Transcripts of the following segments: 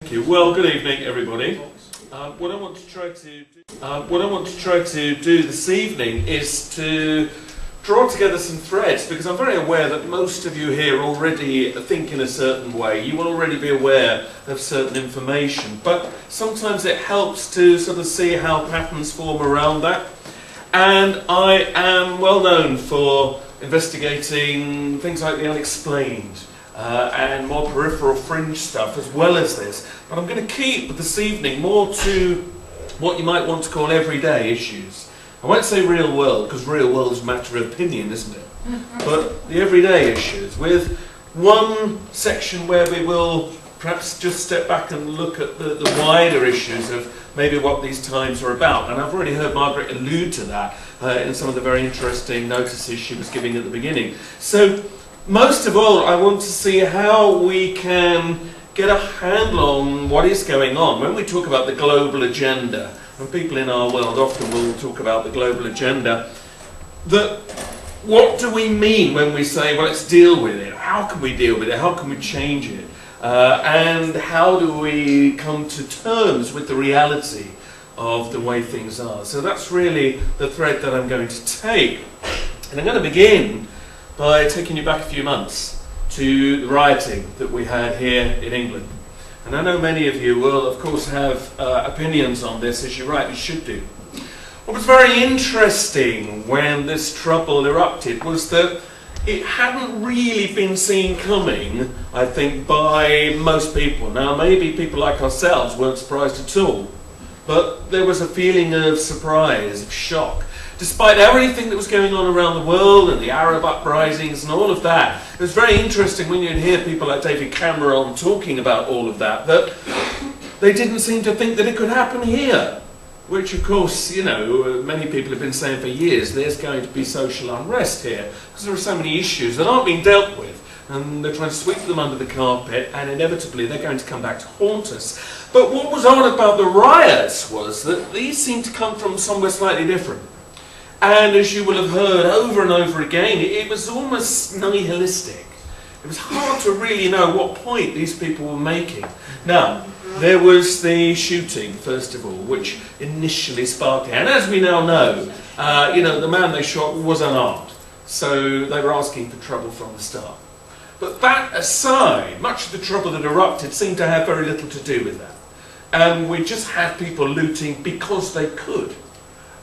Thank you. Well, good evening, everybody. What I want to try to do this evening is to draw together some threads, because I'm very aware that most of you here already think in a certain way. You will already be aware of certain information, but sometimes it helps to sort of see how patterns form around that. And I am well known for investigating things like the unexplained and more peripheral fringe stuff as well as this. But I'm going to keep this evening more to what you might want to call everyday issues. I won't say real world, because real world is a matter of opinion, isn't it? But the everyday issues, with one section where we will perhaps just step back and look at the wider issues of maybe what these times are about. And I've already heard Margaret allude to that in some of the very interesting notices she was giving at the beginning. So most of all, I want to see how we can get a handle on what is going on. When we talk about the global agenda, and people in our world often will talk about the global agenda, what do we mean when we say, well, let's deal with it? How can we deal with it? How can we change it? And how do we come to terms with the reality of the way things are? So that's really the thread that I'm going to take. And I'm going to begin by taking you back a few months to the rioting that we had here in England. And I know many of you will, of course, have opinions on this, as you rightly should do. What was very interesting when this trouble erupted was that it hadn't really been seen coming, I think, by most people. Now, maybe people like ourselves weren't surprised at all, but there was a feeling of surprise, of shock. Despite everything that was going on around the world and the Arab uprisings and all of that, it was very interesting when you'd hear people like David Cameron talking about all of that, that they didn't seem to think that it could happen here. Which, of course, you know, many people have been saying for years, there's going to be social unrest here, because there are so many issues that aren't being dealt with, and they're trying to sweep them under the carpet, and inevitably they're going to come back to haunt us. But what was odd about the riots was that these seemed to come from somewhere slightly different. And as you will have heard over and over again, it was almost nihilistic. It was hard to really know what point these people were making. Now, there was the shooting, first of all, which initially sparked it. And as we now know, the man they shot was unarmed. So they were asking for trouble from the start. But that aside, much of the trouble that erupted seemed to have very little to do with that. And we just had people looting because they could,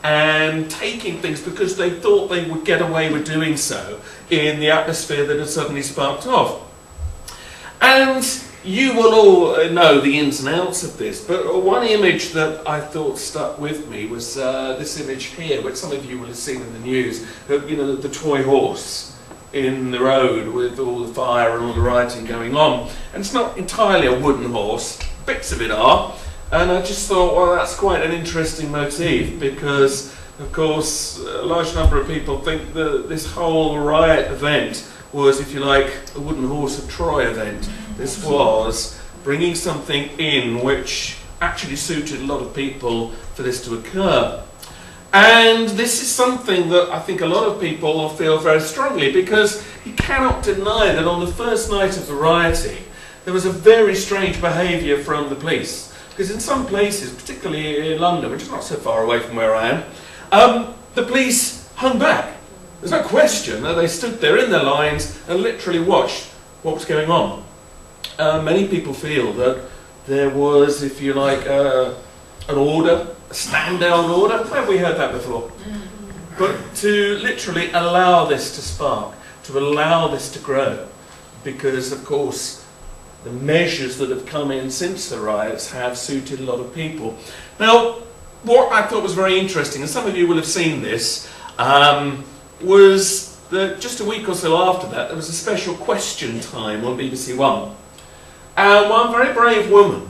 and taking things because they thought they would get away with doing so in the atmosphere that had suddenly sparked off. And you will all know the ins and outs of this, but one image that I thought stuck with me was this image here, which some of you will have seen in the news, the toy horse in the road with all the fire and all the rioting going on. And it's not entirely a wooden horse, bits of it are. And I just thought, well, that's quite an interesting motif, because, of course, a large number of people think that this whole riot event was, if you like, a wooden horse of Troy event. This was bringing something in which actually suited a lot of people for this to occur. And this is something that I think a lot of people feel very strongly, because you cannot deny that on the first night of the rioting, there was a very strange behaviour from the police. Because in some places, particularly in London, which is not so far away from where I am, the police hung back. There's no question that they stood there in their lines and literally watched what was going on. Many people feel that there was, if you like, an order, a stand-down order. Where have we heard that before? But to literally allow this to spark, to allow this to grow, because, of course, the measures that have come in since the riots have suited a lot of people. Now, what I thought was very interesting, and some of you will have seen this, was that just a week or so after that, there was a special question time on BBC One. And one very brave woman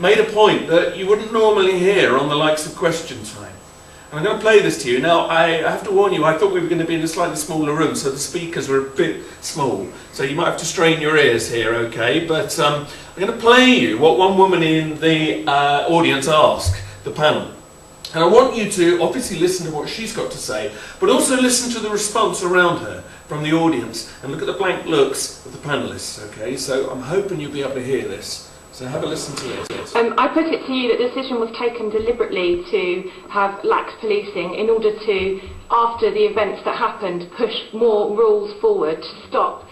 made a point that you wouldn't normally hear on the likes of Question Time. And I'm going to play this to you. Now, I have to warn you, I thought we were going to be in a slightly smaller room, so the speakers were a bit small. So you might have to strain your ears here, okay? But I'm going to play you what one woman in the audience asked the panel. And I want you to obviously listen to what she's got to say, but also listen to the response around her from the audience, and look at the blank looks of the panellists, okay? So I'm hoping you'll be able to hear this. So have a listen to it. I put it to you that the decision was taken deliberately to have lax policing in order to, after the events that happened, push more rules forward to stop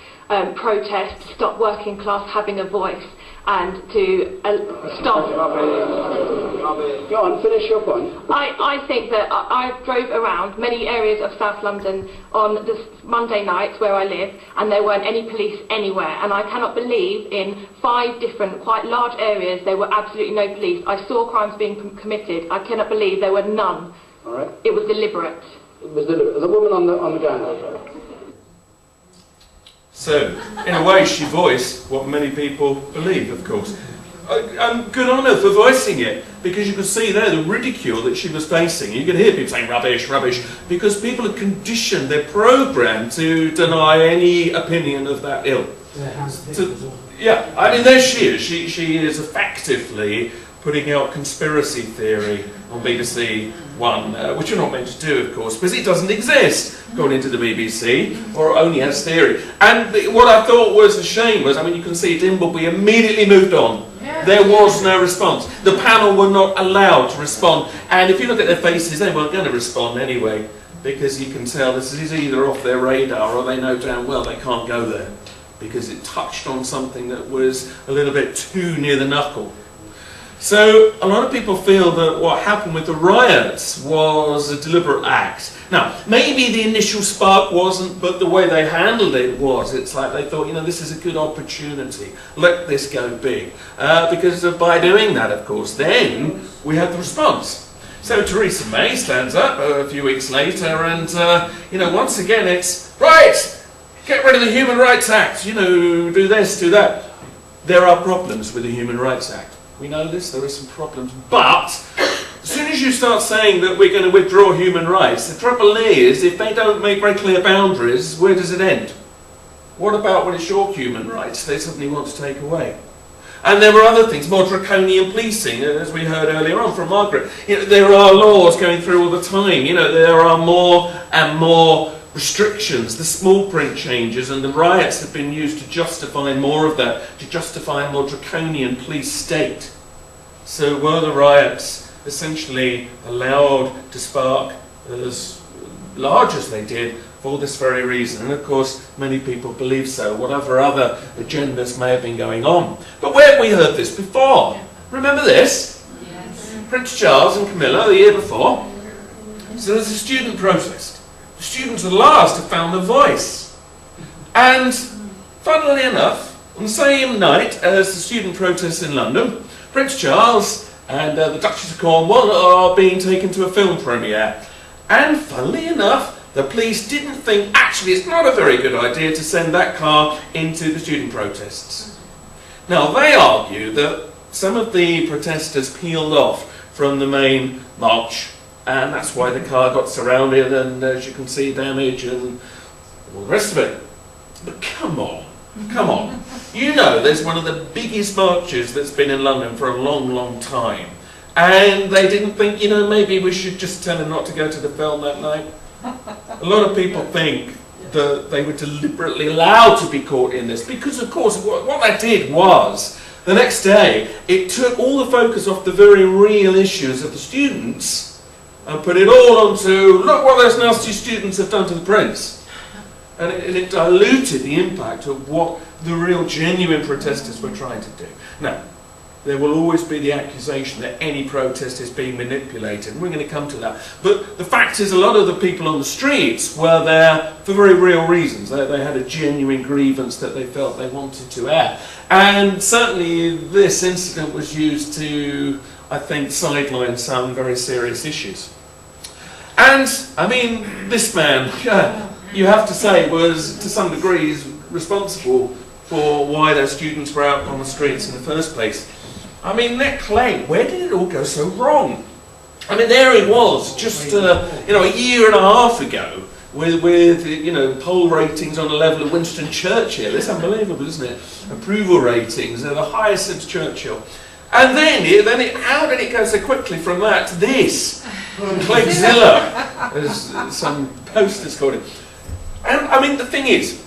protest, to stop working class having a voice, and to stop... Go on, finish your point. I think that I drove around many areas of South London on this Monday night where I live, and there weren't any police anywhere, and I cannot believe in 5 different quite large areas there were absolutely no police. I saw crimes being committed. I cannot believe there were none. All right. It was deliberate. It was deliberate. The woman on the ground. So, in a way, she voiced what many people believe, of course. And good on her for voicing it, because you could see there the ridicule that she was facing. You could hear people saying rubbish, rubbish, because people are conditioned, they're programmed to deny any opinion of that ilk. Yeah, I mean, there she is. She is effectively putting out conspiracy theory on BBC One, which you're not meant to do, of course, because it doesn't exist, according to the BBC, or only has theory. And what I thought was a shame was, I mean, you can see Dimbleby immediately moved on. There was no response. The panel were not allowed to respond. And if you look at their faces, they weren't going to respond anyway, because you can tell this is either off their radar or they know damn well they can't go there, because it touched on something that was a little bit too near the knuckle. So a lot of people feel that what happened with the riots was a deliberate act. Now, maybe the initial spark wasn't, but the way they handled it was. It's like they thought, you know, this is a good opportunity. Let this go big. Because by doing that, of course, then we had the response. So Theresa May stands up a few weeks later and, you know, once again it's, right, get rid of the Human Rights Act, you know, do this, do that. There are problems with the Human Rights Act. We know this, there are some problems, but as soon as you start saying that we're going to withdraw human rights, the trouble is, if they don't make very clear boundaries, where does it end? What about when it's your human rights they suddenly want to take away? And there were other things, more draconian policing, as we heard earlier on from Margaret. You know, there are laws going through all the time, you know, there are more and more restrictions, the small print changes, and the riots have been used to justify more of that, to justify a more draconian police state. So were the riots essentially allowed to spark as large as they did for this very reason? And of course many people believe so, whatever other agendas may have been going on. But where have we heard this before? Remember this? Yes. Prince Charles and Camilla the year before. So there's a student protest. The students at last have found their voice. And funnily enough, on the same night as the student protests in London, Prince Charles and the Duchess of Cornwall are being taken to a film premiere. And funnily enough, the police didn't think, actually it's not a very good idea to send that car into the student protests. Now they argue that some of the protesters peeled off from the main march, and that's why the car got surrounded and, as you can see, damage and all the rest of it. But come on, come on. You know there's one of the biggest marches that's been in London for a long, long time. And they didn't think, you know, maybe we should just tell him not to go to the film that night. A lot of people think that they were deliberately allowed to be caught in this, because of course what that did was, the next day, it took all the focus off the very real issues of the students and put it all onto, look what those nasty students have done to the prince. And it diluted the impact of what the real genuine protesters were trying to do. Now, there will always be the accusation that any protest is being manipulated, and we're going to come to that. But the fact is, a lot of the people on the streets were there for very real reasons. They had a genuine grievance that they felt they wanted to air. And certainly this incident was used to, I think, sideline some very serious issues. And, I mean, this man, you have to say, was to some degree responsible for why those students were out on the streets in the first place. I mean, that claim, where did it all go so wrong? I mean, there it was, just a year and a half ago, with you know, poll ratings on the level of Winston Churchill. It's unbelievable, isn't it? Approval ratings are the highest since Churchill. And then how did it go so quickly from that to this? Clegzilla, as some posters called it. And I mean, the thing is,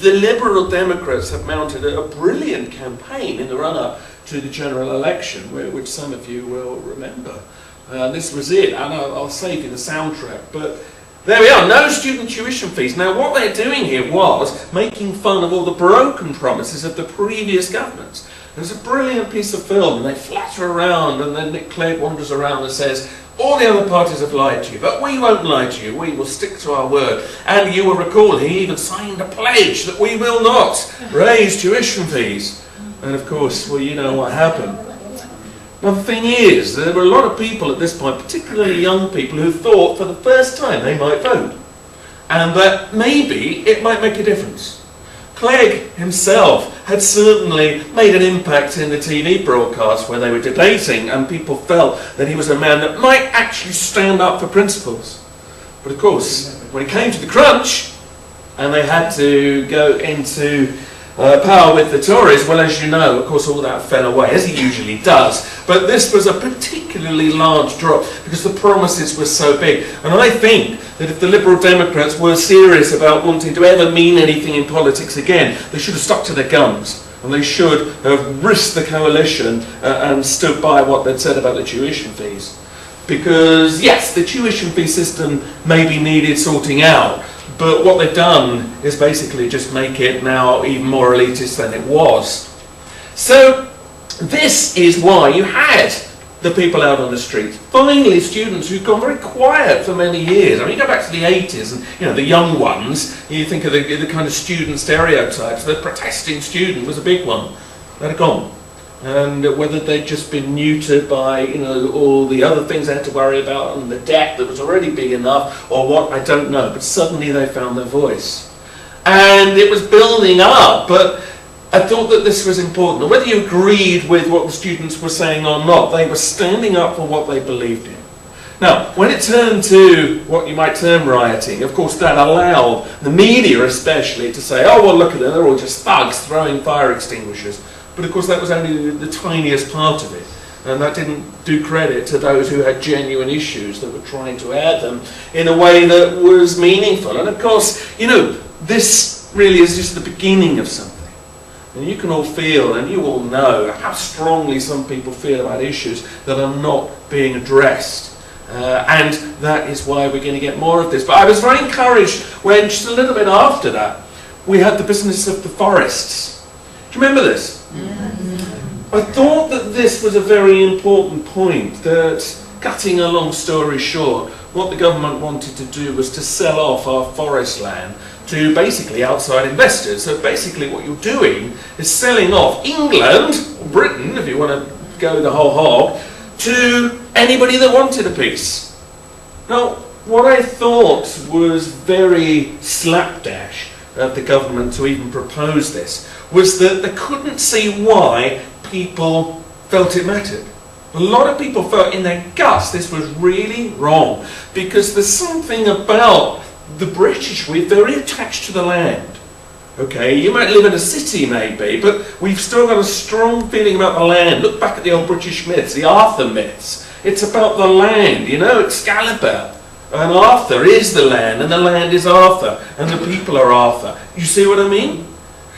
the Liberal Democrats have mounted a brilliant campaign in the run-up to the general election, which some of you will remember. This was it, and I'll save you the soundtrack, but there we are, no student tuition fees. Now what they're doing here was making fun of all the broken promises of the previous governments. There's a brilliant piece of film, and they flatter around, and then Nick Clegg wanders around and says, all the other parties have lied to you, but we won't lie to you. We will stick to our word. And you will recall he even signed a pledge that we will not raise tuition fees. And of course, well, you know what happened. Now the thing is, there were a lot of people at this point, particularly young people, who thought for the first time they might vote. And that maybe it might make a difference. Clegg himself had certainly made an impact in the TV broadcast where they were debating, and people felt that he was a man that might actually stand up for principles. But of course, when it came to the crunch, and they had to go into power with the Tories, well, as you know, of course, all that fell away, as it usually does. But this was a particularly large drop because the promises were so big. And I think that if the Liberal Democrats were serious about wanting to ever mean anything in politics again, they should have stuck to their guns. And they should have risked the coalition and stood by what they'd said about the tuition fees. Because, yes, the tuition fee system maybe needed sorting out, but what they've done is basically just make it now even more elitist than it was. So this is why you had the people out on the streets. Finally, students who've gone very quiet for many years. I mean, you go back to the 80s and, you know, the young ones, you think of the kind of student stereotypes. The protesting student was a big one. They're gone. And whether they'd just been neutered by, you know, all the other things they had to worry about and the debt that was already big enough or what, I don't know. But suddenly they found their voice. And it was building up, but I thought that this was important. And whether you agreed with what the students were saying or not, they were standing up for what they believed in. Now, when it turned to what you might term rioting, of course that allowed the media especially to say, oh, well, look at them, they're all just thugs throwing fire extinguishers. But of course that was only the tiniest part of it, and that didn't do credit to those who had genuine issues that were trying to add them in a way that was meaningful. And of course, you know, this really is just the beginning of something. And you can all feel, and you all know, how strongly some people feel about issues that are not being addressed. And that is why we're going to get more of this. But I was very encouraged when, just a little bit after that, we had the business of the forests. Do you remember this? I thought that this was a very important point, that, cutting a long story short, what the government wanted to do was to sell off our forest land to basically outside investors. So basically what you're doing is selling off England, or Britain, if you want to go the whole hog, to anybody that wanted a piece. Now, what I thought was very slapdash of the government to even propose this was that they couldn't see why people felt it mattered. A lot of people felt in their guts this was really wrong, because there's something about the British, we're very attached to the land. Okay, you might live in a city maybe, but we've still got a strong feeling about the land. Look back at the old British myths, the Arthur myths. It's about the land, you know, Excalibur. And Arthur is the land, and the land is Arthur, and the people are Arthur. You see what I mean?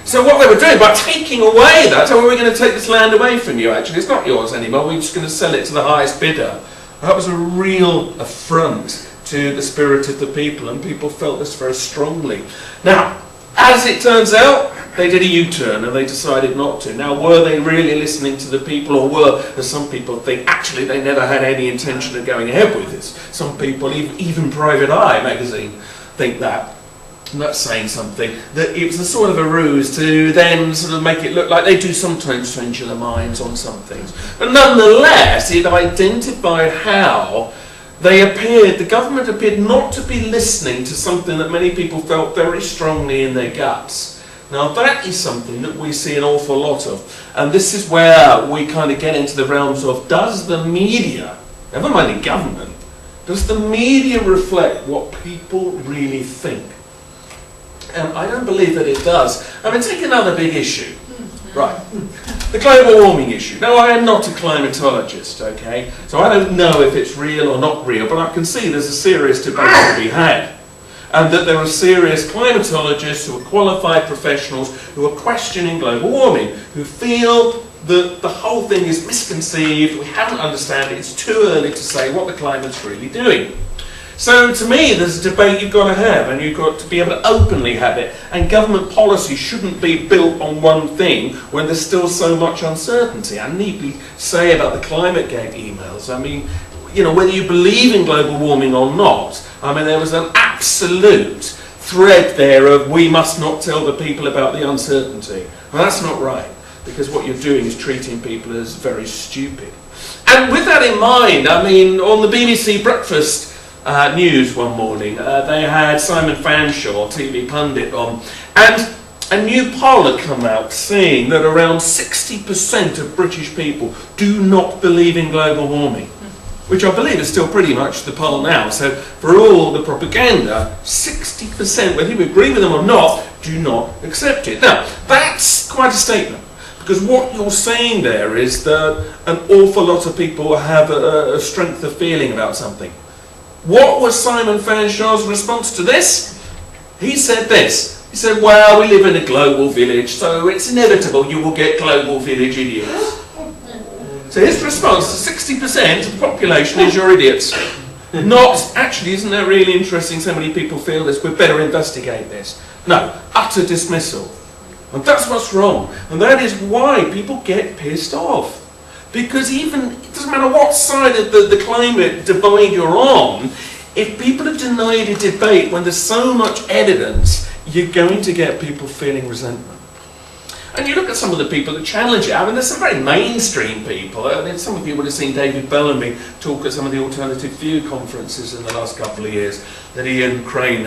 So what they were doing, by taking away that, so we're going to take this land away from you actually, it's not yours anymore, we're just going to sell it to the highest bidder. That was a real affront to the spirit of the people, and people felt this very strongly. Now, as it turns out, they did a U-turn and they decided not to. Now, were they really listening to the people, or were, as some people think, actually they never had any intention of going ahead with this? Some people, even Private Eye magazine, think that. I'm not saying something, that it was a sort of a ruse to then sort of make it look like they do sometimes change their minds on some things. But nonetheless, it identified how the government appeared not to be listening to something that many people felt very strongly in their guts. Now that is something that we see an awful lot of. And this is where we kind of get into the realms of, does the media, never mind the government, does the media reflect what people really think? And I don't believe that it does. I mean, take another big issue. Right. The global warming issue. Now, I am not a climatologist, okay? So I don't know if it's real or not real, but I can see there's a serious debate to be had. and that there are serious climatologists who are qualified professionals who are questioning global warming, who feel that the whole thing is misconceived, we haven't understood it, it's too early to say what the climate's really doing. So to me, there's a debate you've got to have, and you've got to be able to openly have it, and government policy shouldn't be built on one thing when there's still so much uncertainty. I needly say about the ClimateGate emails, I mean, you know, whether you believe in global warming or not, I mean, there was an absolute thread there of we must not tell the people about the uncertainty. Well, that's not right, because what you're doing is treating people as very stupid. And with that in mind, I mean, on the BBC Breakfast news one morning, they had Simon Fanshawe, TV pundit, on, and a new poll had come out saying that around 60% of British people do not believe in global warming, which I believe is still pretty much the poll now. So for all the propaganda, 60%, whether you agree with them or not, do not accept it. Now, that's quite a statement, because what you're saying there is that an awful lot of people have a strength of feeling about something. What was Simon Fanshawe's response to this? He said this. He said, well, we live in a global village, so it's inevitable you will get global village idiots. So his response to 60% of the population is you're idiots. Not, actually, isn't that really interesting so many people feel this, we'd better investigate this. No, utter dismissal. And that's what's wrong. And that is why people get pissed off. Because even, it doesn't matter what side of the climate divide you're on, if people are denied a debate when there's so much evidence, you're going to get people feeling resentment. And you look at some of the people that challenge it. I mean, there's some very mainstream people. I mean, some of you would have seen David Bellamy talk at some of the Alternative View conferences in the last couple of years that Ian Crane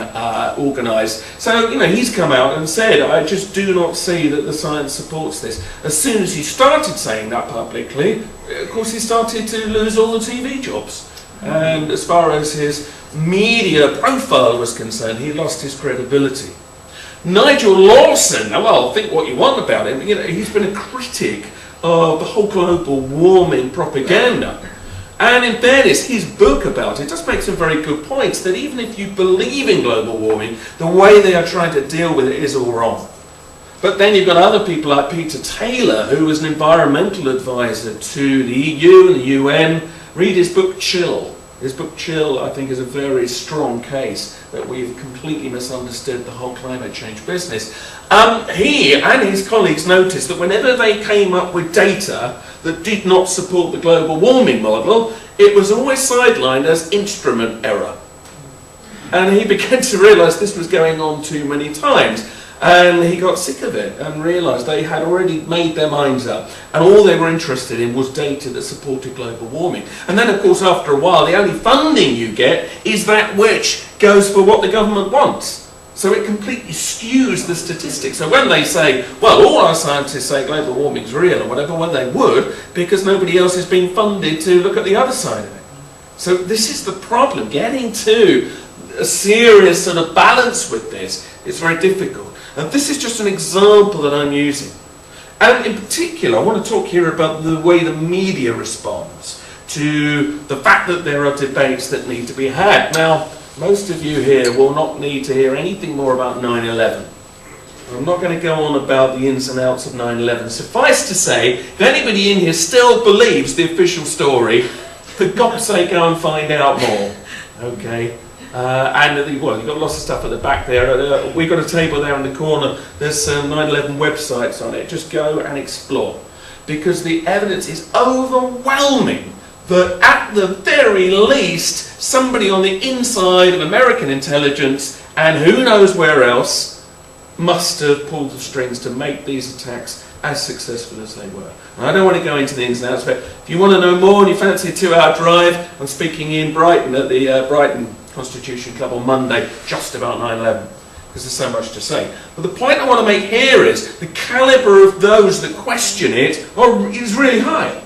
organised. So, you know, he's come out and said, I just do not see that the science supports this. As soon as he started saying that publicly, of course, he started to lose all the TV jobs. And as far as his media profile was concerned, he lost his credibility. Nigel Lawson, well, think what you want about him, you know, he's been a critic of the whole global warming propaganda. And in fairness, his book about it just makes some very good points, that even if you believe in global warming, the way they are trying to deal with it is all wrong. But then you've got other people like Peter Taylor, who was an environmental advisor to the EU and the UN. Read his book, Chill. His book, Chill, I think, is a very strong case that we've completely misunderstood the whole climate change business. He and his colleagues noticed that whenever they came up with data that did not support the global warming model, it was always sidelined as instrument error. And he began to realise this was going on too many times. And he got sick of it and realised they had already made their minds up, and all they were interested in was data that supported global warming. And then, of course, after a while, the only funding you get is that which goes for what the government wants. So it completely skews the statistics. So when they say, well, all our scientists say global warming's real or whatever, well, they would, because nobody else is being funded to look at the other side of it. So this is the problem. Getting to a serious sort of balance with this is very difficult. And this is just an example that I'm using. And in particular, I want to talk here about the way the media responds to the fact that there are debates that need to be had. Now, most of you here will not need to hear anything more about 9/11. I'm not going to go on about the ins and outs of 9/11. Suffice to say, if anybody in here still believes the official story, for God's sake, go and find out more. Okay? Well, you've got lots of stuff at the back there. We've got a table there in the corner. There's 9/11 websites on it. Just go and explore. Because the evidence is overwhelming that at the very least, somebody on the inside of American intelligence, and who knows where else, must have pulled the strings to make these attacks as successful as they were. And I don't want to go into the ins and outs, but if you want to know more and you fancy a 2-hour drive, I'm speaking in Brighton at the Brighton Constitution Club on Monday, just about 9/11, because there's so much to say. But the point I want to make here is the calibre of those that question it is really high.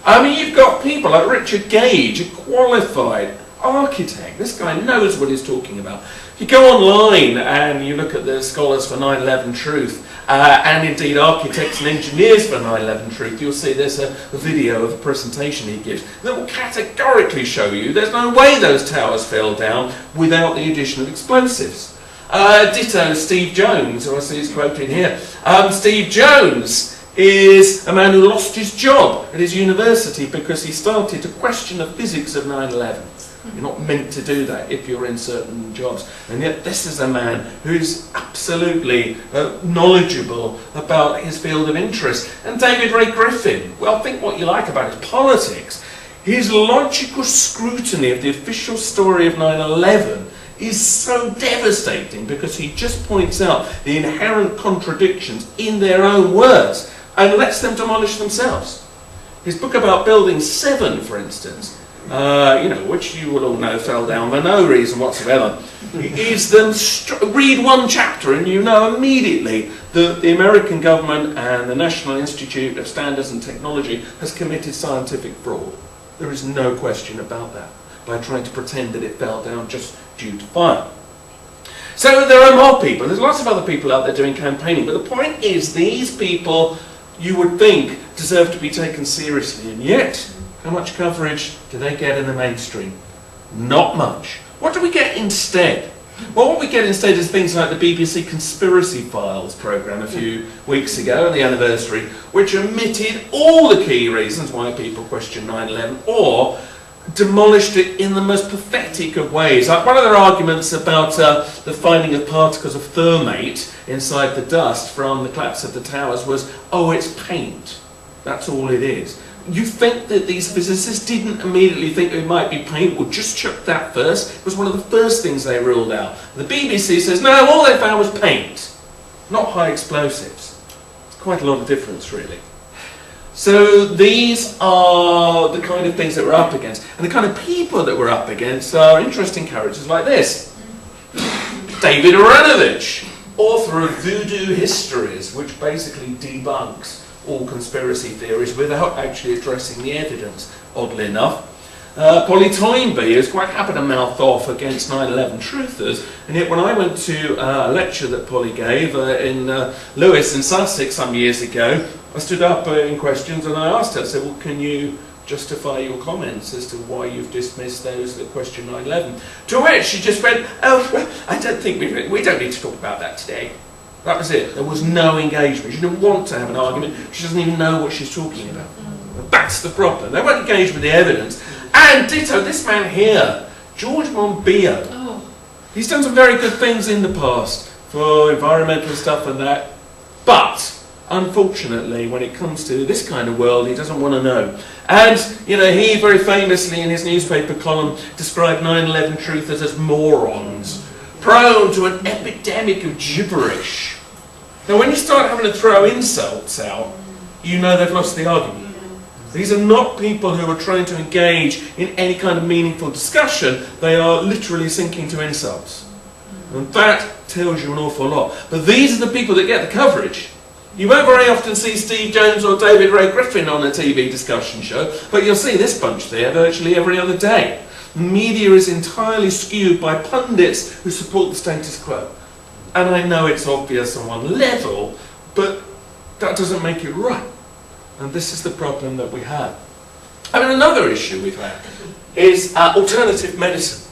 I mean, you've got people like Richard Gage, a qualified architect. This guy knows what he's talking about. If you go online and you look at the Scholars for 9/11 Truth, and indeed architects and engineers for 9/11 Truth, you'll see there's a video of a presentation he gives that will categorically show you there's no way those towers fell down without the addition of explosives. Ditto Steve Jones, who I see is quoted here. Steve Jones is a man who lost his job at his university because he started to question the physics of 9/11. You're not meant to do that if you're in certain jobs. And yet this is a man who's absolutely knowledgeable about his field of interest. And David Ray Griffin, well, think what you like about his politics. His logical scrutiny of the official story of 9/11 is so devastating because he just points out the inherent contradictions in their own words and lets them demolish themselves. His book about Building 7, for instance, which you will all know fell down for no reason whatsoever, is them read one chapter and you know immediately that the American government and the National Institute of Standards and Technology has committed scientific fraud. There is no question about that, by trying to pretend that it fell down just due to fire. So there are more people. There's lots of other people out there doing campaigning, but the point is these people, you would think, deserve to be taken seriously, and yet how much coverage do they get in the mainstream? Not much. What do we get instead? Well, what we get instead is things like the BBC Conspiracy Files programme a few weeks ago, the anniversary, which omitted all the key reasons why people question 9/11, or demolished it in the most pathetic of ways. Like one of their arguments about the finding of particles of thermate inside the dust from the collapse of the towers was, oh, it's paint. That's all it is. You think that these physicists didn't immediately think it might be paint? Well, just check that first. It was one of the first things they ruled out. The BBC says, no, all they found was paint, not high explosives. It's quite a lot of difference, really. So these are the kind of things that we're up against. And the kind of people that we're up against are interesting characters like this. David Aaronovitch, author of Voodoo Histories, which basically debunks all conspiracy theories without actually addressing the evidence, oddly enough. Polly Toynbee is quite happy to mouth off against 9/11 truthers, and yet when I went to a lecture that Polly gave in Lewes in Sussex some years ago, I stood up in questions and I asked her, I said, well, can you justify your comments as to why you've dismissed those that question 9/11? To which she just went, oh, well, I don't think we don't need to talk about that today. That was it. There was no engagement. She didn't want to have an argument. She doesn't even know what she's talking about. That's the problem. They won't engage with the evidence. And ditto, this man here, George Monbiot. Oh. He's done some very good things in the past for environmental stuff and that. But, unfortunately, when it comes to this kind of world, he doesn't want to know. And, he very famously in his newspaper column described 9/11 truthers as morons, prone to an epidemic of gibberish. Now, when you start having to throw insults out, you know they've lost the argument. These are not people who are trying to engage in any kind of meaningful discussion. They are literally sinking to insults. And that tells you an awful lot. But these are the people that get the coverage. You won't very often see Steve Jones or David Ray Griffin on a TV discussion show, but you'll see this bunch there virtually every other day. Media is entirely skewed by pundits who support the status quo. And I know it's obvious on one level, but that doesn't make it right. And this is the problem that we have. I mean, another issue we've had is alternative medicine.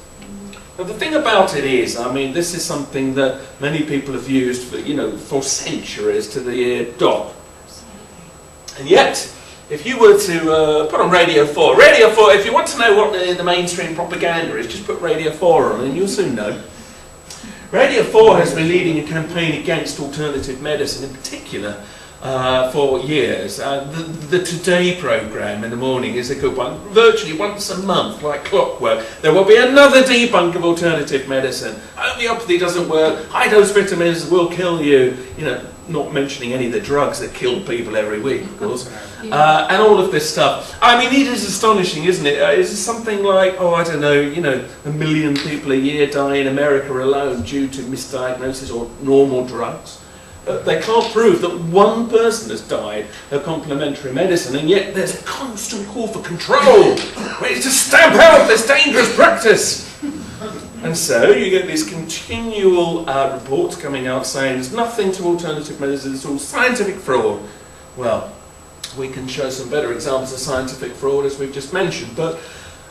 Now, the thing about it is, I mean, this is something that many people have used for centuries to the ear dog. And yet, if you were to put on Radio 4, if you want to know what the mainstream propaganda is, just put Radio 4 on and you'll soon know. Radio 4 has been leading a campaign against alternative medicine in particular for years. The Today programme in the morning is a good one. Virtually once a month, like clockwork, there will be another debunk of alternative medicine. Homeopathy doesn't work, high-dose vitamins will kill you, not mentioning any of the drugs that kill people every week, of course. And all of this stuff. I mean, it is astonishing, isn't it? It's something like, a million people a year die in America alone due to misdiagnosis or normal drugs. They can't prove that one person has died of complementary medicine, and yet there's a constant call for control. We need to stamp out this dangerous practice. And so you get these continual reports coming out saying there's nothing to alternative medicine, it's all scientific fraud. Well, we can show some better examples of scientific fraud as we've just mentioned. But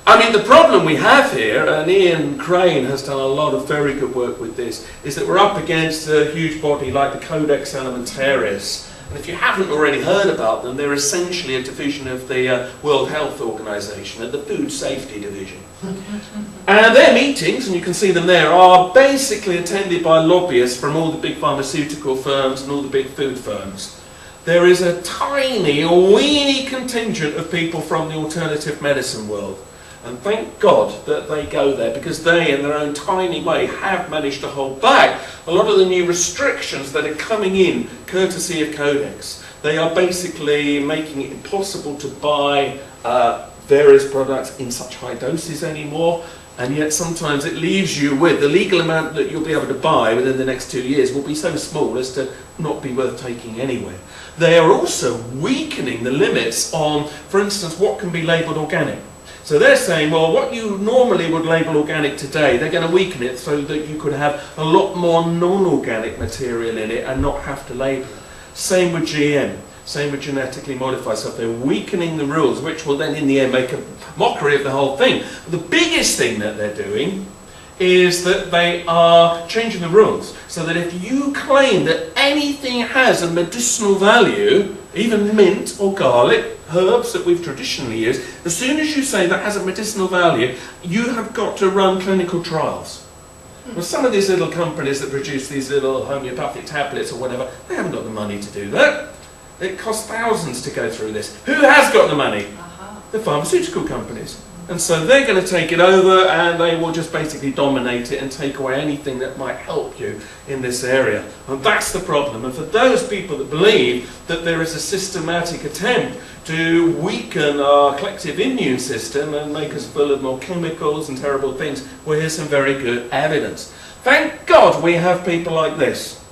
I mean, the problem we have here, and Ian Crane has done a lot of very good work with this, is that we're up against a huge body like the Codex Alimentarius. And if you haven't already heard about them, they're essentially a division of the World Health Organization, the Food Safety Division. And their meetings, and you can see them there, are basically attended by lobbyists from all the big pharmaceutical firms and all the big food firms. There is a tiny, weeny contingent of people from the alternative medicine world. And thank God that they go there, because they, in their own tiny way, have managed to hold back a lot of the new restrictions that are coming in, courtesy of Codex. They are basically making it impossible to buy various products in such high doses anymore, and yet sometimes it leaves you with the legal amount that you'll be able to buy within the next 2 years will be so small as to not be worth taking anyway. They are also weakening the limits on, for instance, what can be labelled organic. So they're saying, well, what you normally would label organic today, they're going to weaken it so that you could have a lot more non-organic material in it and not have to label it. Same with GM, same with genetically modified stuff. They're weakening the rules, which will then in the end make a mockery of the whole thing. But the biggest thing that they're doing is that they are changing the rules so that if you claim that anything has a medicinal value, even mint or garlic, herbs that we've traditionally used, as soon as you say that has a medicinal value, you have got to run clinical trials. Well, some of these little companies that produce these little homeopathic tablets or whatever, they haven't got the money to do that. It costs thousands to go through this. Who has got the money? The pharmaceutical companies. And so they're going to take it over and they will just basically dominate it and take away anything that might help you in this area. And that's the problem. And for those people that believe that there is a systematic attempt to weaken our collective immune system and make us full of more chemicals and terrible things, well, here's some very good evidence. Thank God we have people like this.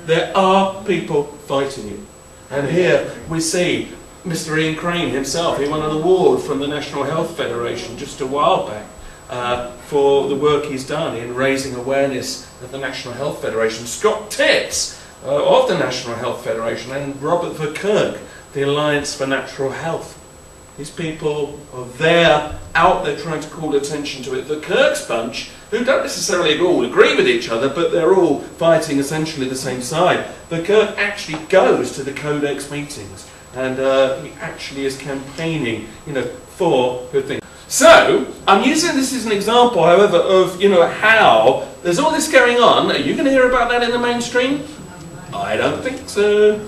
There are people fighting you. And here we see Mr. Ian Crane himself. He won an award from the National Health Federation just a while back for the work he's done in raising awareness of the National Health Federation. Scott Titz of the National Health Federation, and Robert Verkerk, the Alliance for Natural Health. These people are there, out there trying to call attention to it. The Kirk's bunch, who don't necessarily all agree with each other, but they're all fighting essentially the same side. The Kirk actually goes to the Codex meetings. And he actually is campaigning, for good things. So, I'm using this as an example, however, of, how there's all this going on. Are you going to hear about that in the mainstream? I don't think so.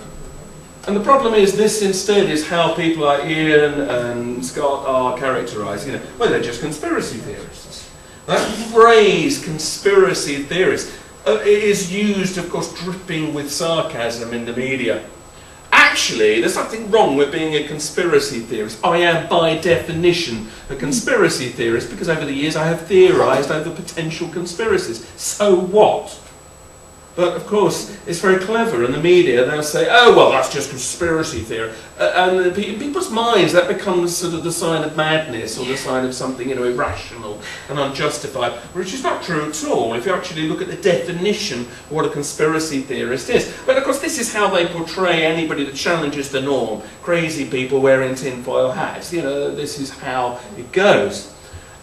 And the problem is, this instead is how people like Ian and Scott are characterised. Well, they're just conspiracy theorists. That phrase, conspiracy theorist, is used, of course, dripping with sarcasm in the media. Actually, there's nothing wrong with being a conspiracy theorist. I am, by definition, a conspiracy theorist because over the years I have theorised over potential conspiracies. So what? But, of course, it's very clever in the media. They'll say, oh, well, that's just conspiracy theory. And in people's minds, that becomes sort of the sign of madness or the sign of something, irrational and unjustified, which is not true at all if you actually look at the definition of what a conspiracy theorist is. But, of course, this is how they portray anybody that challenges the norm. Crazy people wearing tinfoil hats. This is how it goes.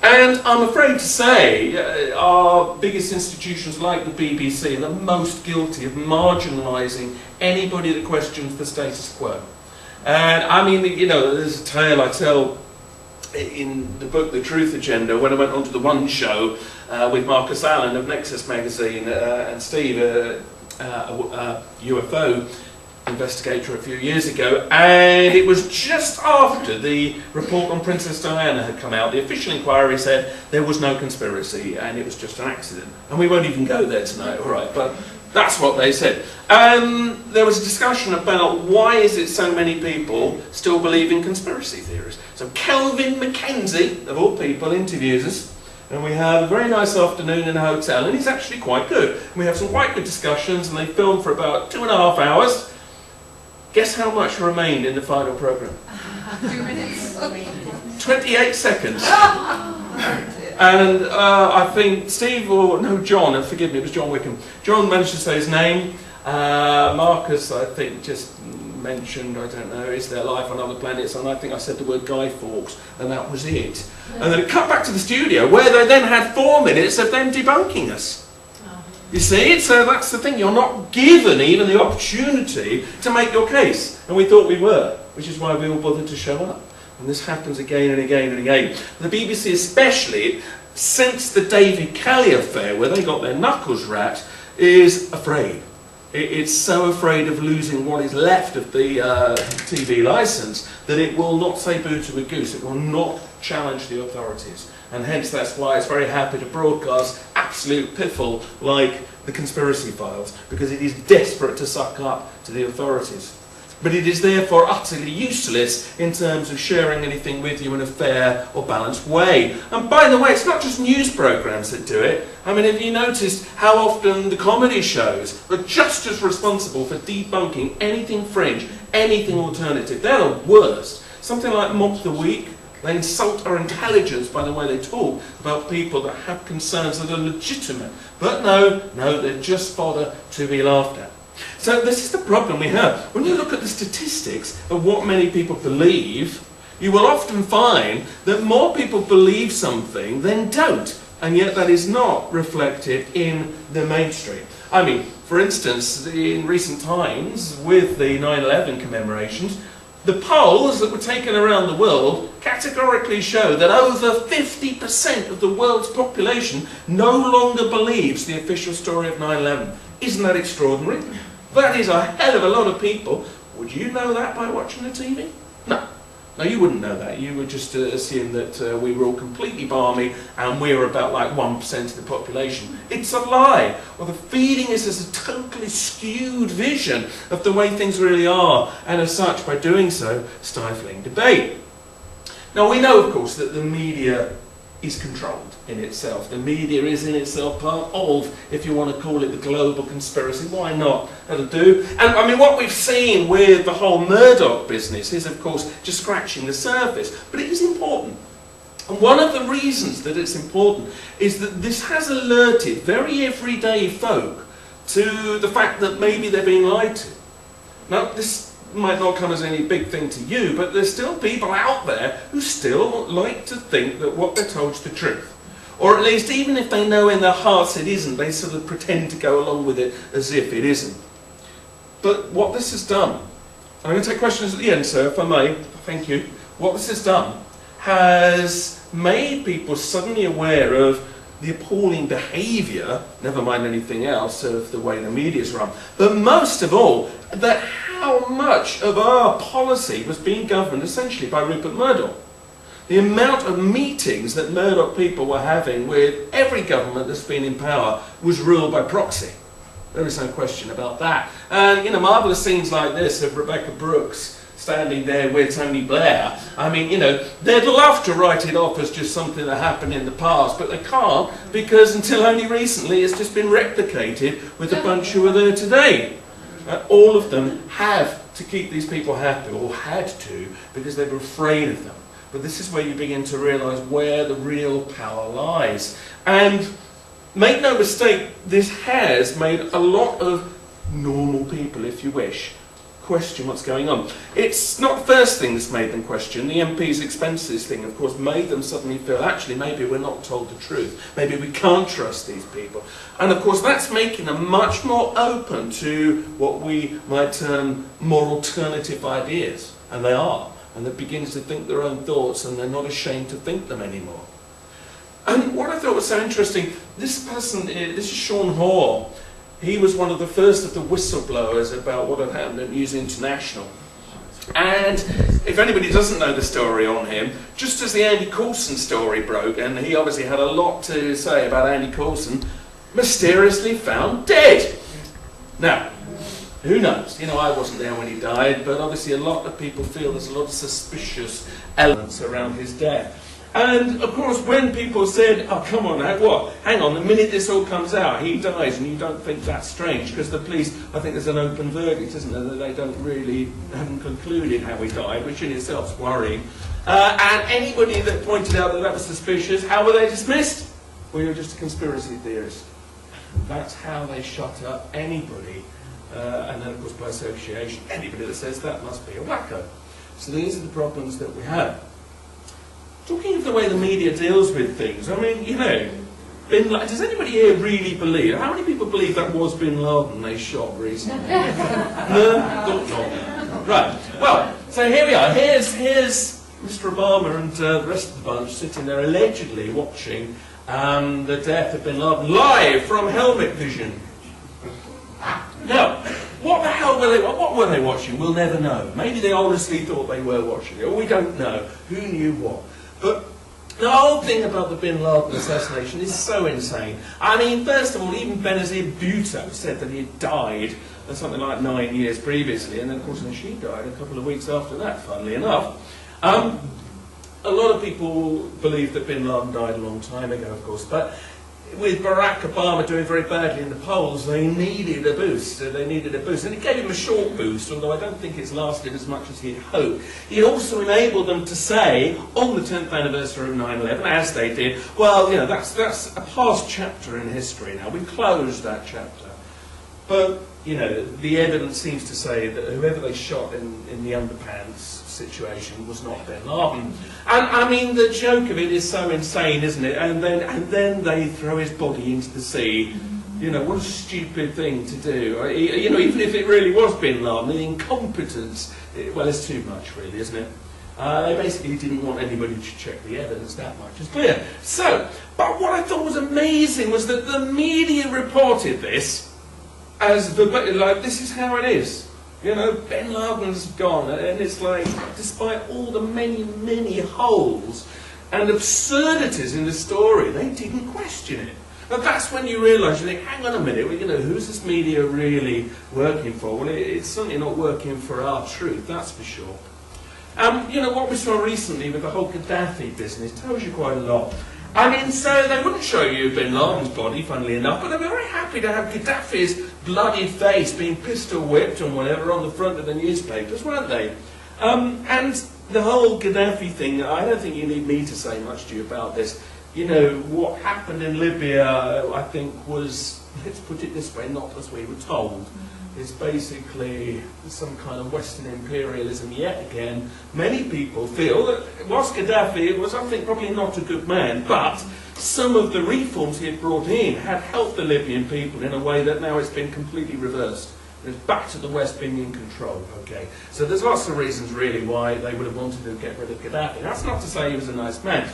And I'm afraid to say our biggest institutions like the BBC are the most guilty of marginalising anybody that questions the status quo. And I mean, there's a tale I tell in the book The Truth Agenda when I went onto the One Show with Marcus Allen of Nexus magazine and Steve, UFO investigator a few years ago, and it was just after the report on Princess Diana had come out. The official inquiry said there was no conspiracy and it was just an accident. And we won't even go there tonight, all right, but that's what they said. There was a discussion about why is it so many people still believe in conspiracy theories. So Kelvin Mackenzie, of all people, interviews us, and we have a very nice afternoon in a hotel, and he's actually quite good. We have some quite good discussions, and they film for about 2.5 hours. Guess how much remained in the final programme? 2 minutes. 28 seconds. And I think Steve, or no, John, forgive me, it was John Wickham. John managed to say his name. Marcus, I think, just mentioned, I don't know, is there life on other planets? And I think I said the word Guy Fawkes, and that was it. And then it cut back to the studio, where they then had 4 minutes of them debunking us. You see, so that's the thing, you're not given even the opportunity to make your case. And we thought we were, which is why we all bothered to show up. And this happens again and again and again. The BBC especially, since the David Kelly affair, where they got their knuckles wrapped, is afraid. It's so afraid of losing what is left of the TV licence that it will not say boo to a goose. It will not challenge the authorities. And hence that's why it's very happy to broadcast absolute piffle like the Conspiracy Files, because it is desperate to suck up to the authorities. But it is therefore utterly useless in terms of sharing anything with you in a fair or balanced way. And by the way, it's not just news programmes that do it. I mean, have you noticed how often the comedy shows are just as responsible for debunking anything fringe, anything alternative? They're the worst. Something like Mock the Week, they insult our intelligence by the way they talk about people that have concerns that are legitimate. But no, they're just fodder to be laughed at. So this is the problem we have. When you look at the statistics of what many people believe, you will often find that more people believe something than don't, and yet that is not reflected in the mainstream. I mean, for instance, in recent times, with the 9/11 commemorations, the polls that were taken around the world categorically show that over 50% of the world's population no longer believes the official story of 9/11. Isn't that extraordinary? That is a hell of a lot of people. Would you know that by watching the TV? No. No, you wouldn't know that. You would just assume that we were all completely balmy and we were about like 1% of the population. It's a lie. Well, the feeding is a totally skewed vision of the way things really are, and as such, by doing so, stifling debate. Now, we know, of course, that the media is controlled in itself. The media is in itself part of, if you want to call it the global conspiracy, why not? That'll do. And I mean, what we've seen with the whole Murdoch business is, of course, just scratching the surface. But it is important. And one of the reasons that it's important is that this has alerted very everyday folk to the fact that maybe they're being lied to. Now, this might not come as any big thing to you, but there's still people out there who still like to think that what they're told is the truth. Or at least, even if they know in their hearts it isn't, they sort of pretend to go along with it as if it isn't. But what this has done, I'm going to take questions at the end, sir, if I may. Thank you. What this has done has made people suddenly aware of the appalling behaviour, never mind anything else, of the way the media's run. But most of all, that how much of our policy was being governed essentially by Rupert Murdoch. The amount of meetings that Murdoch people were having with every government that's been in power was ruled by proxy. There is no question about that. And, you know, marvellous scenes like this of Rebecca Brooks standing there with Tony Blair. I mean, you know, they'd love to write it off as just something that happened in the past, but they can't, because until only recently it's just been replicated with a bunch who are there today. All of them have to keep these people happy, or had to, because they were afraid of them. But this is where you begin to realise where the real power lies. And make no mistake, this has made a lot of normal people, if you wish, question what's going on. It's not the first thing that's made them question. The MP's expenses thing, of course, made them suddenly feel, actually, maybe we're not told the truth. Maybe we can't trust these people. And, of course, that's making them much more open to what we might term more alternative ideas. And they are. And they begin to think their own thoughts, and they're not ashamed to think them anymore. And what I thought was so interesting, this person, this is Sean Hoare. He was one of the first of the whistleblowers about what had happened at News International. And if anybody doesn't know the story on him, just as the Andy Coulson story broke, and he obviously had a lot to say about Andy Coulson, mysteriously found dead. Now, who knows? You know, I wasn't there when he died, but obviously a lot of people feel there's a lot of suspicious elements around his death. And, of course, when people said, oh, come on now, what? Hang on, the minute this all comes out, he dies, and you don't think that's strange, because the police, I think there's an open verdict, isn't there, that they haven't concluded how he died, which in itself is worrying. And anybody that pointed out that that was suspicious, how were they dismissed? Well, you're just a conspiracy theorist. That's how they shut up anybody. And then, of course, by association, anybody that says that must be a wacko. So these are the problems that we have. Talking of the way the media deals with things, I mean, you know, does anybody here really believe, how many people believe that was Bin Laden they shot recently? No? Thought not. Right, well, so here we are. Here's Mr. Obama and the rest of the bunch sitting there allegedly watching the death of Bin Laden live from helmet vision. Now, what the hell were they? What were they watching? We'll never know. Maybe they honestly thought they were watching it, or we don't know. Who knew what? But the whole thing about the Bin Laden assassination is so insane. I mean, first of all, even Benazir Bhutto said that he had died something like 9 years previously, and then, of course, she died a couple of weeks after that, funnily enough. A lot of people believe that Bin Laden died a long time ago, of course, but with Barack Obama doing very badly in the polls, they needed a boost. And it gave him a short boost, although I don't think it's lasted as much as he'd hoped. It also enabled them to say, on the 10th anniversary of 9/11, as they did, well, you know, that's a past chapter in history now. We've closed that chapter. But, you know, the evidence seems to say that whoever they shot in the underpants situation was not Bin Laden. And I mean, the joke of it is so insane, isn't it? And then they throw his body into the sea. You know, what a stupid thing to do. You know, even if it really was Bin Laden, the incompetence, well, it's too much, really, isn't it? They basically didn't want anybody to check the evidence, that much is clear. So, but what I thought was amazing was that the media reported this as like, this is how it is. You know, Bin Laden's gone, and it's like, despite all the many, many holes and absurdities in the story, they didn't question it. But that's when you realise, you think, hang on a minute, well, you know, who's this media really working for? Well, it's certainly not working for our truth, that's for sure. You know, what we saw recently with the whole Gaddafi business tells you quite a lot. I mean, so they wouldn't show you Bin Laden's body, funnily enough, but they were very happy to have Gaddafi's bloody face being pistol whipped and whatever on the front of the newspapers, weren't they? And the whole Gaddafi thing, I don't think you need me to say much to you about this. You know, what happened in Libya, I think, was, let's put it this way, not as we were told. It's basically some kind of Western imperialism yet again. Many people feel that whilst Gaddafi was, I think, probably not a good man, but some of the reforms he had brought in had helped the Libyan people in a way that now it's been completely reversed. It's back to the West being in control, okay? So there's lots of reasons, really, why they would have wanted to get rid of Gaddafi. That's not to say he was a nice man.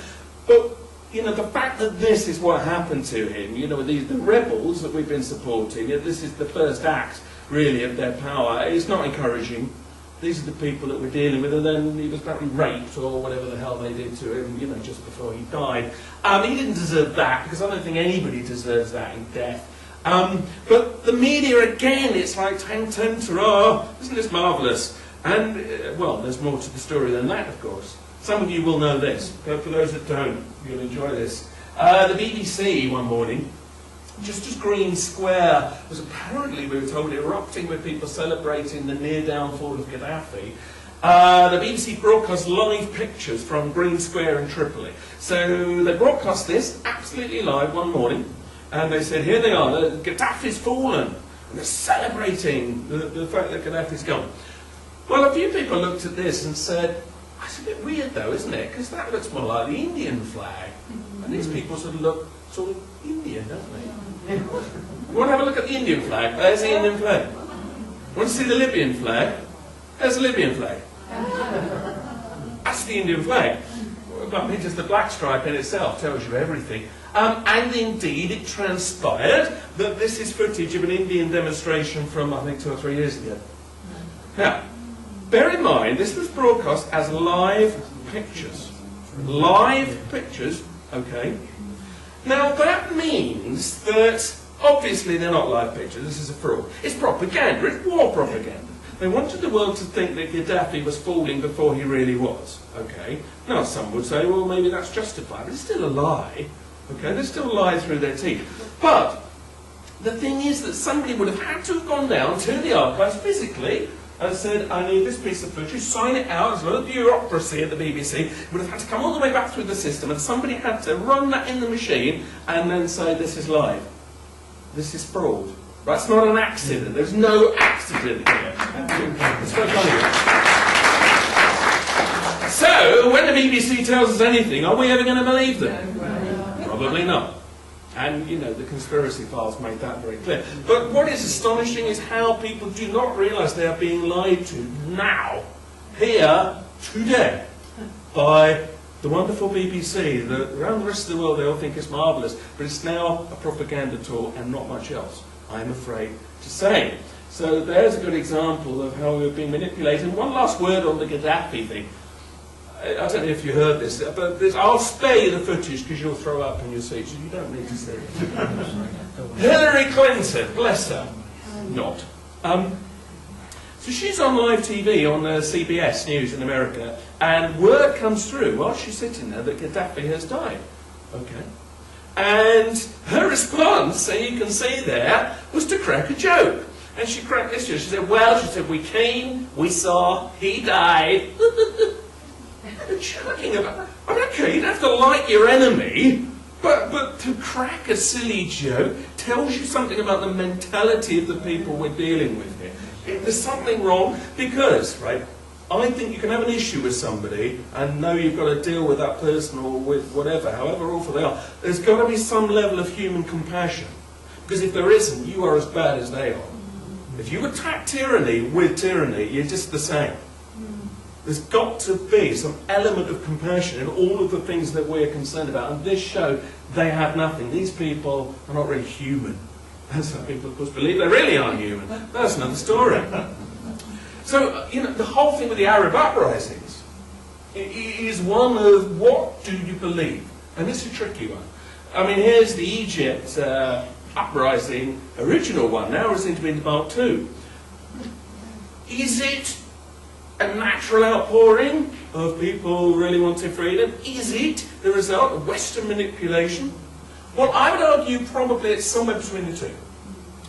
But, you know, the fact that this is what happened to him, you know, the rebels that we've been supporting, this is the first act, really, of their power. It's not encouraging. These are the people that we're dealing with, and then he was apparently raped or whatever the hell they did to him, you know, just before he died. He didn't deserve that, because I don't think anybody deserves that in death. But the media, again, it's like oh, isn't this marvellous? And, well, there's more to the story than that, of course. Some of you will know this, but for those that don't, you'll enjoy this. The BBC one morning, just as Green Square was apparently, we were told, erupting with people celebrating the near downfall of Gaddafi, the BBC broadcast live pictures from Green Square in Tripoli. So they broadcast this absolutely live one morning, and they said, here they are, Gaddafi's fallen, and they're celebrating the fact that Gaddafi's gone. Well, a few people looked at this and said, that's a bit weird though, isn't it? Because that looks more like the Indian flag. And these people sort of look sort of Indian, don't they? You want to have a look at the Indian flag? There's the Indian flag. Want to see the Libyan flag? There's the Libyan flag. That's the Indian flag. I mean, just the black stripe in itself tells you everything. And indeed, it transpired that this is footage of an Indian demonstration from, I think, 2 or 3 years ago. Now, bear in mind, this was broadcast as live pictures. Live pictures, okay? Now, that means that, obviously, they're not live pictures. This is a fraud. It's propaganda. It's war propaganda. They wanted the world to think that Gaddafi was falling before he really was, okay? Now, some would say, well, maybe that's justified, but it's still a lie, okay? They still lie through their teeth. But the thing is that somebody would have had to have gone down to the archives physically and said, I need this piece of footage, sign it out. There's a lot of bureaucracy at the BBC. Would have had to come all the way back through the system, and somebody had to run that in the machine and then say, this is live. This is fraud. That's not an accident. There's no accident here. It's quite funny. So, when the BBC tells us anything, are we ever going to believe them? Probably not. And, you know, the conspiracy files made that very clear. But what is astonishing is how people do not realise they are being lied to now, here, today, by the wonderful BBC. Around the rest of the world they all think it's marvellous, but it's now a propaganda tool and not much else, I'm afraid to say. So there's a good example of how we've been manipulated. And one last word on the Gaddafi thing. I don't know if you heard this, but I'll spare you the footage because you'll throw up in your seat, so you don't need to see it. Hillary Clinton, bless her, not. So she's on live TV on CBS News in America, and word comes through while she's sitting there that Gaddafi has died. Okay. And her response, so you can see there, was to crack a joke. And she cracked this joke. She said, well, we came, we saw, he died. They're joking about. Okay, you don't have to like your enemy, but to crack a silly joke tells you something about the mentality of the people we're dealing with here. There's something wrong because, right, I think you can have an issue with somebody and know you've got to deal with that person or with whatever, however awful they are. There's got to be some level of human compassion. Because if there isn't, you are as bad as they are. If you attack tyranny with tyranny, you're just the same. There's got to be some element of compassion in all of the things that we're concerned about. And this show, they have nothing. These people are not really human. As some people, of course, believe they really are human. That's another story. So, you know, the whole thing with the Arab uprisings is one of what do you believe? And it's a tricky one. I mean, here's the Egypt uprising, original one, now it's into Part 2. Is it a natural outpouring of people really wanting freedom? Is it the result of Western manipulation? Well, I would argue probably it's somewhere between the two.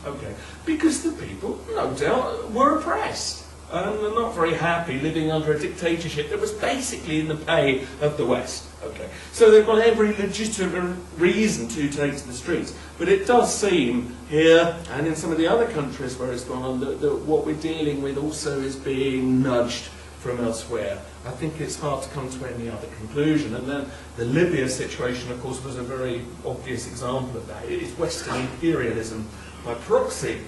Okay. Because the people, no doubt, were oppressed. And they're not very happy living under a dictatorship that was basically in the pay of the West. Okay. So they've got every legitimate reason to take to the streets. But it does seem here, and in some of the other countries where it's gone on, that what we're dealing with also is being nudged from elsewhere. I think it's hard to come to any other conclusion. And then the Libya situation, of course, was a very obvious example of that. It is Western imperialism by proxy.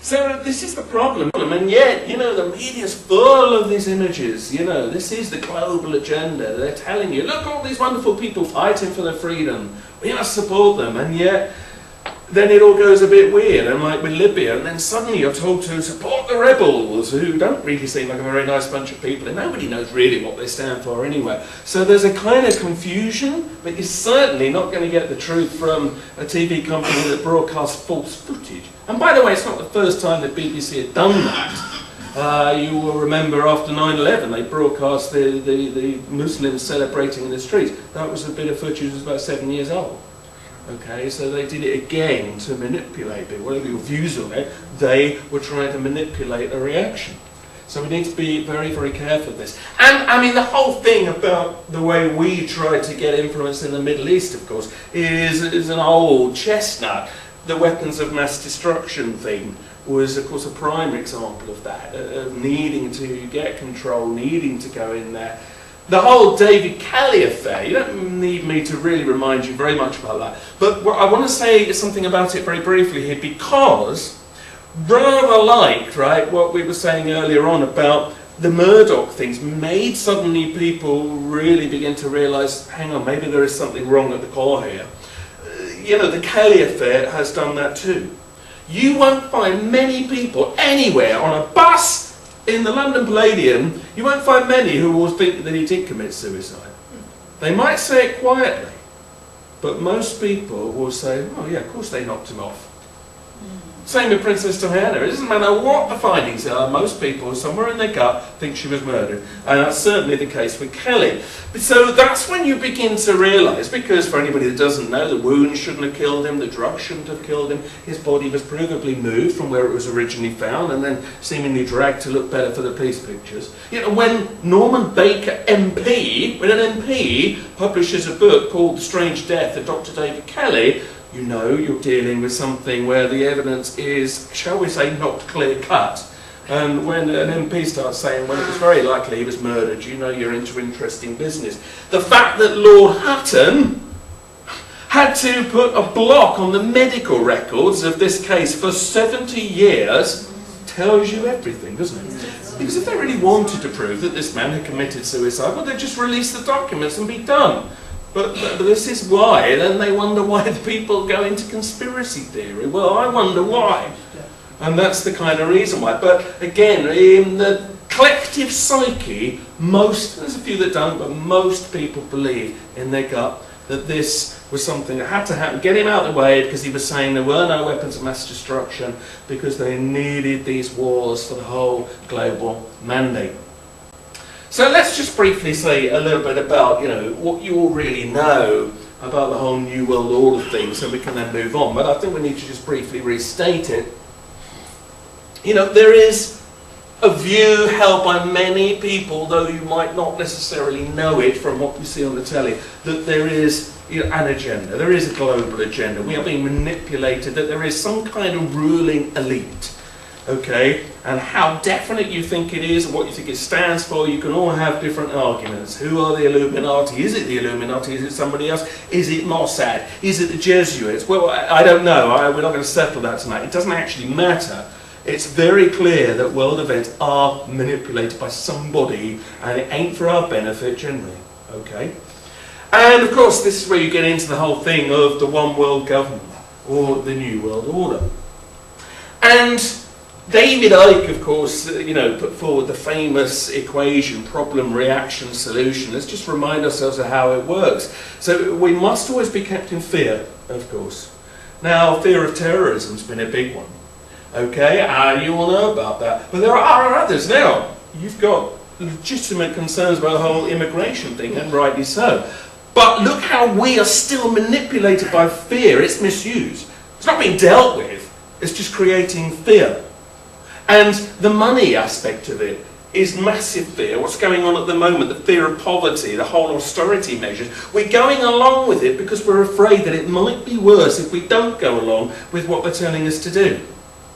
So this is the problem, and yet, you know, the media's full of these images. You know, this is the global agenda. They're telling you, look, all these wonderful people fighting for their freedom. We must support them, and yet then it all goes a bit weird, and like with Libya, and then suddenly you're told to support the rebels, who don't really seem like a very nice bunch of people, and nobody knows really what they stand for anyway. So there's a kind of confusion, but you're certainly not going to get the truth from a TV company that broadcasts false footage. And by the way, it's not the first time that BBC had done that. You will remember after 9/11, they broadcast the Muslims celebrating in the streets. That was a bit of footage that was about 7 years old. Okay, so they did it again to manipulate people. Whatever your views on it, they were trying to manipulate a reaction. So we need to be very, very careful of this. And, I mean, the whole thing about the way we try to get influence in the Middle East, of course, is an old chestnut. The weapons of mass destruction thing was, of course, a prime example of that, of needing to get control, needing to go in there. The whole David Kelly affair, you don't need me to really remind you very much about that. But I want to say something about it very briefly here, because rather like, right, what we were saying earlier on about the Murdoch things made suddenly people really begin to realise, hang on, maybe there is something wrong at the core here. You know, the Kelly affair has done that too. You won't find many people anywhere on a bus in the London Palladium, you won't find many who will think that he did commit suicide. They might say it quietly, but most people will say, oh yeah, of course they knocked him off. Same with Princess Diana. It doesn't matter what the findings are, most people, somewhere in their gut, think she was murdered. And that's certainly the case with Kelly. So that's when you begin to realise, because for anybody that doesn't know, the wound shouldn't have killed him, the drug shouldn't have killed him, his body was provably moved from where it was originally found and then seemingly dragged to look better for the police pictures. You know, when Norman Baker MP, when an MP publishes a book called The Strange Death of Dr. David Kelly, you know you're dealing with something where the evidence is, shall we say, not clear-cut. And when an MP starts saying, well, it was very likely he was murdered, you know you're into interesting business. The fact that Lord Hutton had to put a block on the medical records of this case for 70 years tells you everything, doesn't it? Because if they really wanted to prove that this man had committed suicide, well, they'd just release the documents and be done. But this is why, then they wonder why the people go into conspiracy theory. Well, I wonder why. And that's the kind of reason why. But again, in the collective psyche, there's a few that don't, but most people believe in their gut that this was something that had to happen. Get him out of the way, because he was saying there were no weapons of mass destruction, because they needed these wars for the whole global mandate. So let's just briefly say a little bit about, what you all really know about the whole New World Order thing, so we can then move on. But I think we need to just briefly restate it. There is a view held by many people, though you might not necessarily know it from what we see on the telly, that there is an agenda, there is a global agenda. We are being manipulated, that there is some kind of ruling elite. Okay, and how definite you think it is, and what you think it stands for, you can all have different arguments. Who are the Illuminati? Is it the Illuminati? Is it somebody else? Is it Mossad? Is it the Jesuits? Well, I don't know. We're not going to settle that tonight. It doesn't actually matter. It's very clear that world events are manipulated by somebody, and it ain't for our benefit generally. Okay? And of course, this is where you get into the whole thing of the one world government, or the New World Order. And David Icke, of course, put forward the famous equation, problem, reaction, solution. Let's just remind ourselves of how it works. So we must always be kept in fear, of course. Now, fear of terrorism has been a big one. Okay, you all know about that. But there are others now. You've got legitimate concerns about the whole immigration thing, and rightly so. But look how we are still manipulated by fear. It's misused. It's not being dealt with. It's just creating fear. And the money aspect of it is massive fear. What's going on at the moment, the fear of poverty, the whole austerity measures, we're going along with it because we're afraid that it might be worse if we don't go along with what they're telling us to do.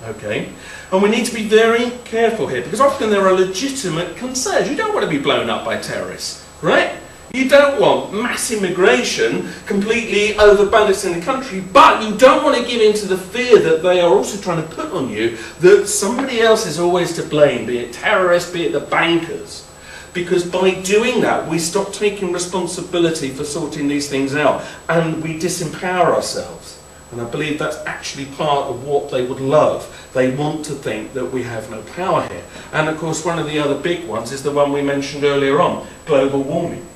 Okay? And we need to be very careful here, because often there are legitimate concerns. You don't want to be blown up by terrorists, right? You don't want mass immigration completely overbalancing the country, but you don't want to give in to the fear that they are also trying to put on you that somebody else is always to blame, be it terrorists, be it the bankers. Because by doing that, we stop taking responsibility for sorting these things out, and we disempower ourselves. And I believe that's actually part of what they would love. They want to think that we have no power here. And of course, one of the other big ones is the one we mentioned earlier on, global warming.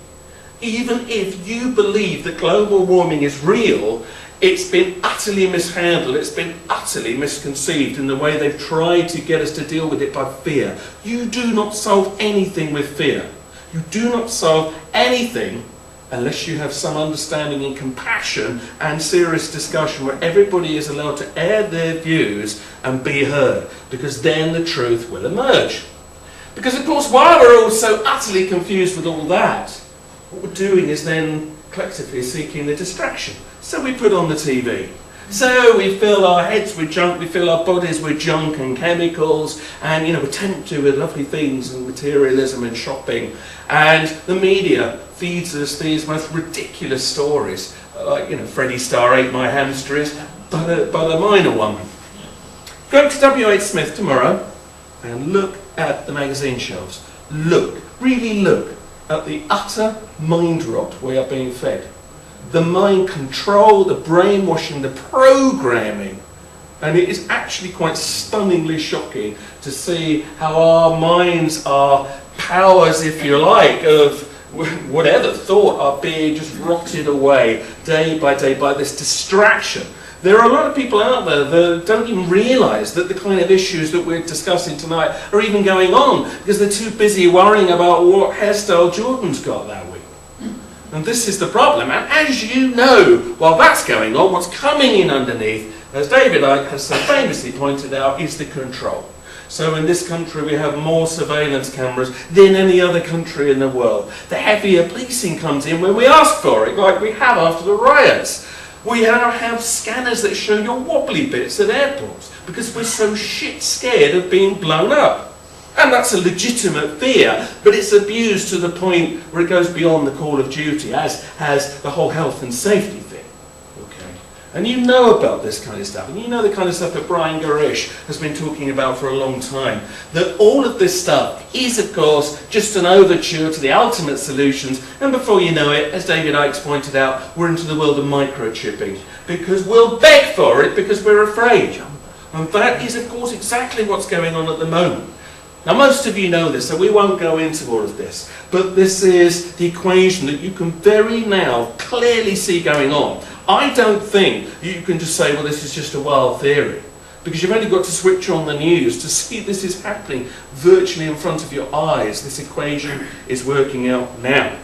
Even if you believe that global warming is real, it's been utterly mishandled, it's been utterly misconceived in the way they've tried to get us to deal with it by fear. You do not solve anything with fear. You do not solve anything unless you have some understanding and compassion and serious discussion where everybody is allowed to air their views and be heard, because then the truth will emerge. Because of course, while we're all so utterly confused with all that, what we're doing is then collectively seeking the distraction. So we put on the TV. So we fill our heads with junk, we fill our bodies with junk and chemicals, and we tempt you with lovely things and materialism and shopping. And the media feeds us these most ridiculous stories, like Freddie Starr ate my hamsters, but a minor one. Go to W.H. Smith tomorrow and look at the magazine shelves. Look, really look at the utter mind rot we are being fed. The mind control, the brainwashing, the programming. And it is actually quite stunningly shocking to see how our minds are powers, if you like, of whatever thought are being just rotted away day by day by this distraction. There are a lot of people out there that don't even realise that the kind of issues that we're discussing tonight are even going on because they're too busy worrying about what hairstyle Jordan's got that week. And this is the problem. And as you know, while that's going on, what's coming in underneath, as David Icke has so famously pointed out, is the control. So in this country we have more surveillance cameras than any other country in the world. The heavier policing comes in when we ask for it, like we have after the riots. We now have scanners that show your wobbly bits at airports because we're so shit scared of being blown up. And that's a legitimate fear, but it's abused to the point where it goes beyond the call of duty, as has the whole health and safety thing. Okay. And you know about this kind of stuff, and you know the kind of stuff that Brian Garish has been talking about for a long time. That all of this stuff is, of course, just an overture to the ultimate solutions, and before you know it, as David Icke's pointed out, we're into the world of microchipping, because we'll beg for it because we're afraid. And that is, of course, exactly what's going on at the moment. Now, most of you know this, so we won't go into all of this, but this is the equation that you can very now clearly see going on. I don't think you can just say, well, this is just a wild theory, because you've only got to switch on the news to see this is happening virtually in front of your eyes. This equation is working out now.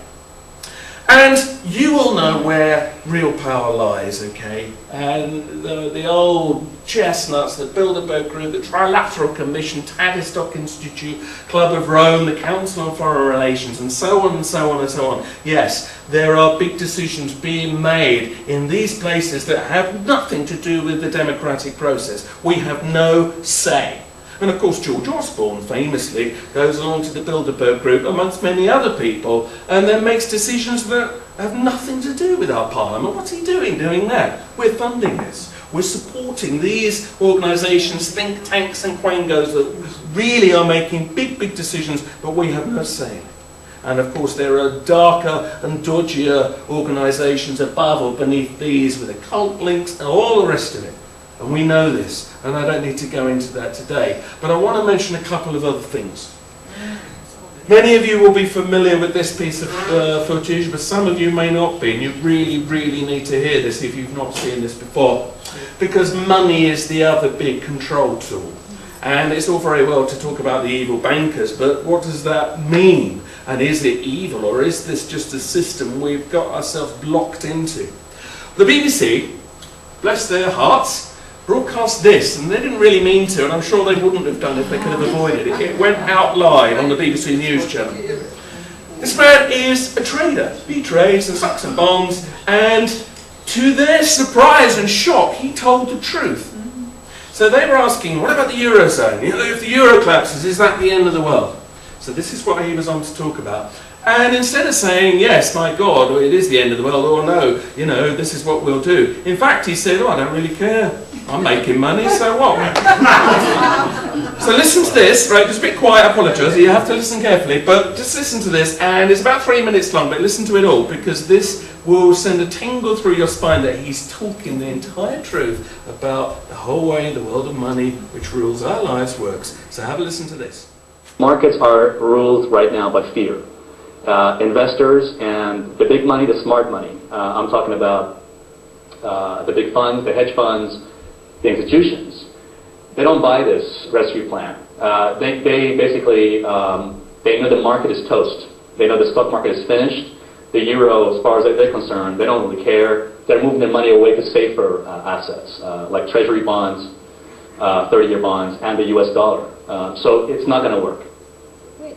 And you all know where real power lies, okay? And the old chestnuts, the Bilderberg Group, the Trilateral Commission, Tavistock Institute, Club of Rome, the Council on Foreign Relations, and so on and so on and so on. Yes, there are big decisions being made in these places that have nothing to do with the democratic process. We have no say. And of course George Osborne famously goes along to the Bilderberg Group amongst many other people and then makes decisions that have nothing to do with our parliament. What's he doing that? We're funding this. We're supporting these organisations, think tanks and quangos that really are making big, big decisions, but we have no say. And of course there are darker and dodgier organisations above or beneath these with occult links and all the rest of it. And we know this, and I don't need to go into that today. But I want to mention a couple of other things. Many of you will be familiar with this piece of footage, but some of you may not be, and you really, really need to hear this if you've not seen this before. Because money is the other big control tool. And it's all very well to talk about the evil bankers, but what does that mean? And is it evil, or is this just a system we've got ourselves blocked into? The BBC, bless their hearts, broadcast this, and they didn't really mean to, and I'm sure they wouldn't have done if they could have avoided it. It went out live on the BBC News channel. This man is a trader. He trades in stocks and bonds, and to their surprise and shock, he told the truth. So they were asking, what about the Eurozone? You know, if the Euro collapses, is that the end of the world? So this is what he was on to talk about. And instead of saying, yes, my God, it is the end of the world, or no, you know, this is what we'll do. In fact, he said, oh, I don't really care. I'm making money, so what? So listen to this, right, just a bit quiet, I apologise, you have to listen carefully, but just listen to this, and it's about 3 minutes long, but listen to it all, because this will send a tingle through your spine that he's talking the entire truth about the whole way the world of money, which rules our lives, works. So have a listen to this. Markets are ruled right now by fear. Investors and the big money, the smart money. I'm talking about the big funds, the hedge funds, the institutions. They don't buy this rescue plan. They basically, they know the market is toast. They know the stock market is finished. The euro, as far as they're concerned, they don't really care. They're moving their money away to safer assets, like treasury bonds, 30-year bonds, and the US dollar. So it's not going to work.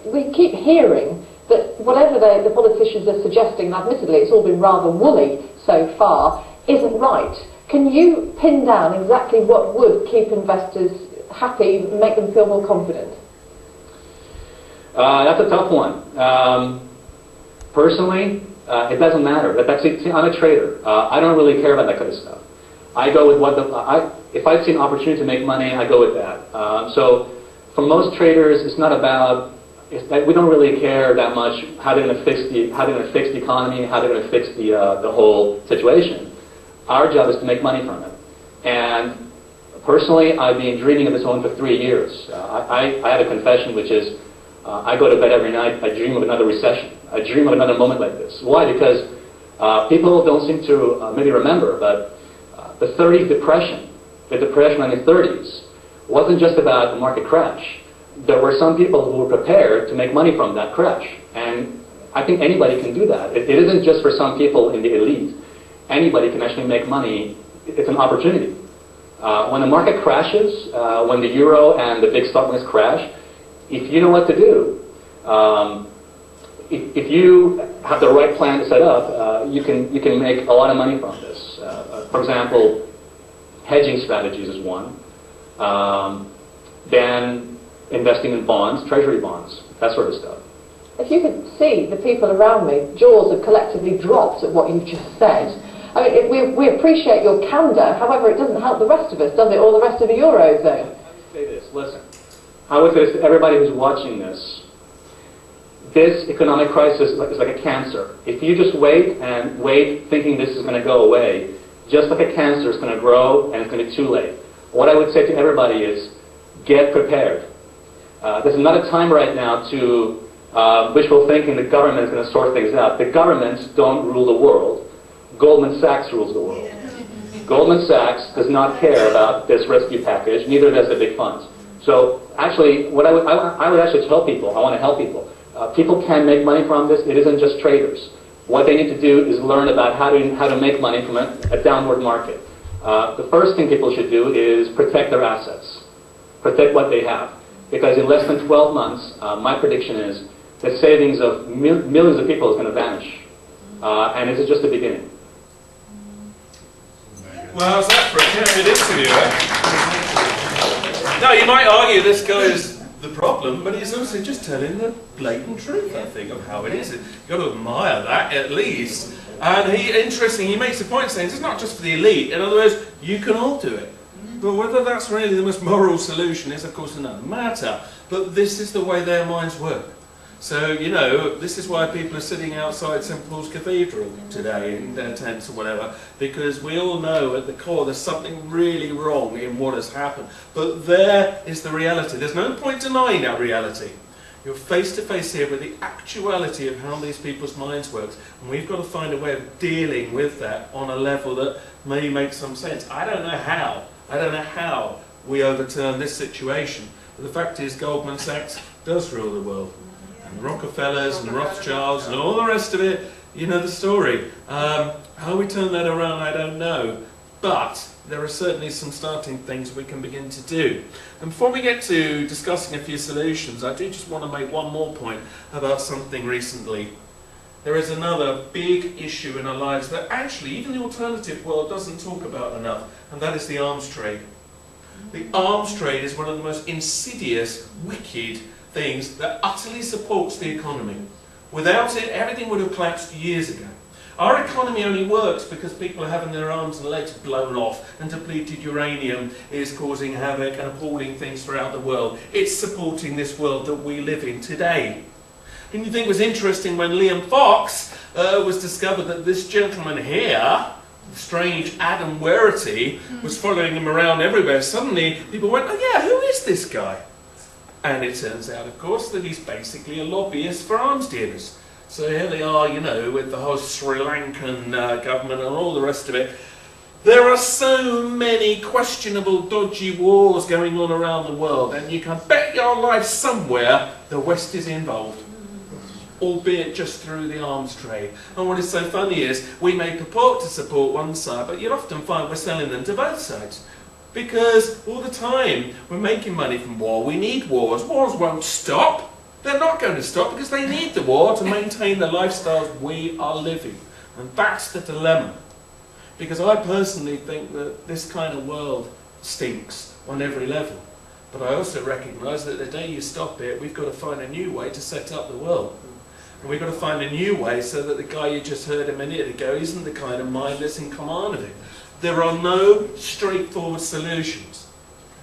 We keep hearing that whatever the politicians are suggesting, and admittedly it's all been rather woolly so far, isn't right. Can you pin down exactly what would keep investors happy, make them feel more confident? That's a tough one. Personally, it doesn't matter. See, I'm a trader. I don't really care about that kind of stuff. I go with what if I see an opportunity to make money, I go with that. So for most traders, it's not about. We don't really care that much how they're going to fix the economy, how they're going to fix the whole situation. Our job is to make money from it. And personally, I've been dreaming of this one for 3 years. I have a confession, which is I go to bed every night, I dream of another recession. I dream of another moment like this. Why? Because people don't seem to maybe remember, but The 30s depression, the depression in the 30s, wasn't just about the market crash. There were some people who were prepared to make money from that crash. And I think anybody can do that. It isn't just for some people in the elite. Anybody can actually make money. It's an opportunity. When the market crashes, when the euro and the big stock markets crash, if you know what to do, if you have the right plan to set up, you can make a lot of money from this. For example, hedging strategies is one. Then investing in bonds, treasury bonds, that sort of stuff. If you could see the people around me, jaws have collectively dropped at what you've just said. I mean, we appreciate your candour, however, it doesn't help the rest of us, does it, or the rest of the Eurozone? I would say this, listen. I would say this to everybody who's watching this. This economic crisis is like a cancer. If you just wait and wait thinking this is going to go away, just like a cancer, it's going to grow and it's going to be too late. What I would say to everybody is, get prepared. There's not a time right now to wishful thinking the government is going to sort things out. The governments don't rule the world. Goldman Sachs rules the world. Goldman Sachs does not care about this rescue package, neither does the big funds. So actually, what I would actually tell people, I want to help people. People can make money from this. It isn't just traders. What they need to do is learn about how to make money from a downward market. The first thing people should do is protect their assets. Protect what they have. Because in less than 12 months, my prediction is the savings of millions of people is going to vanish. And this is just the beginning. Well, how's that for a candid interview, eh? No, you might argue this guy is the problem, but he's also just telling the blatant truth, I think, of how it is. You've got to admire that, at least. And he makes a point saying it's not just for the elite. In other words, you can all do it. But whether that's really the most moral solution is, of course, another matter. But this is the way their minds work. So, you know, this is why people are sitting outside St Paul's Cathedral today in their tents or whatever, because we all know at the core there's something really wrong in what has happened. But there is the reality. There's no point denying that reality. You're face to face here with the actuality of how these people's minds work, and we've got to find a way of dealing with that on a level that may make some sense. I don't know how we overturn this situation, but the fact is Goldman Sachs does rule the world. And the Rockefellers and the Rothschilds and all the rest of it, you know the story. How we turn that around, I don't know. But there are certainly some starting things we can begin to do. And before we get to discussing a few solutions, I do just want to make one more point about something recently. There is another big issue in our lives that actually even the alternative world doesn't talk about enough, and that is the arms trade. The arms trade is one of the most insidious, wicked things that utterly supports the economy. Without it, everything would have collapsed years ago. Our economy only works because people are having their arms and legs blown off, and depleted uranium is causing havoc and appalling things throughout the world. It's supporting this world that we live in today. And you think it was interesting when Liam Fox was discovered that this gentleman here, the strange Adam Werrity, was following him around everywhere. Suddenly people went, oh yeah, who is this guy? And it turns out, of course, that he's basically a lobbyist for arms dealers. So here they are, you know, with the whole Sri Lankan government and all the rest of it. There are so many questionable, dodgy wars going on around the world, and you can bet your life somewhere the West is involved, albeit just through the arms trade. And what is so funny is we may purport to support one side, but you'll often find we're selling them to both sides. Because all the time we're making money from war. We need wars. Wars won't stop. They're not going to stop because they need the war to maintain the lifestyles we are living. And that's the dilemma. Because I personally think that this kind of world stinks on every level. But I also recognise that the day you stop it, we've got to find a new way to set up the world. And we've got to find a new way so that the guy you just heard a minute ago isn't the kind of mind that's in command of it. There are no straightforward solutions.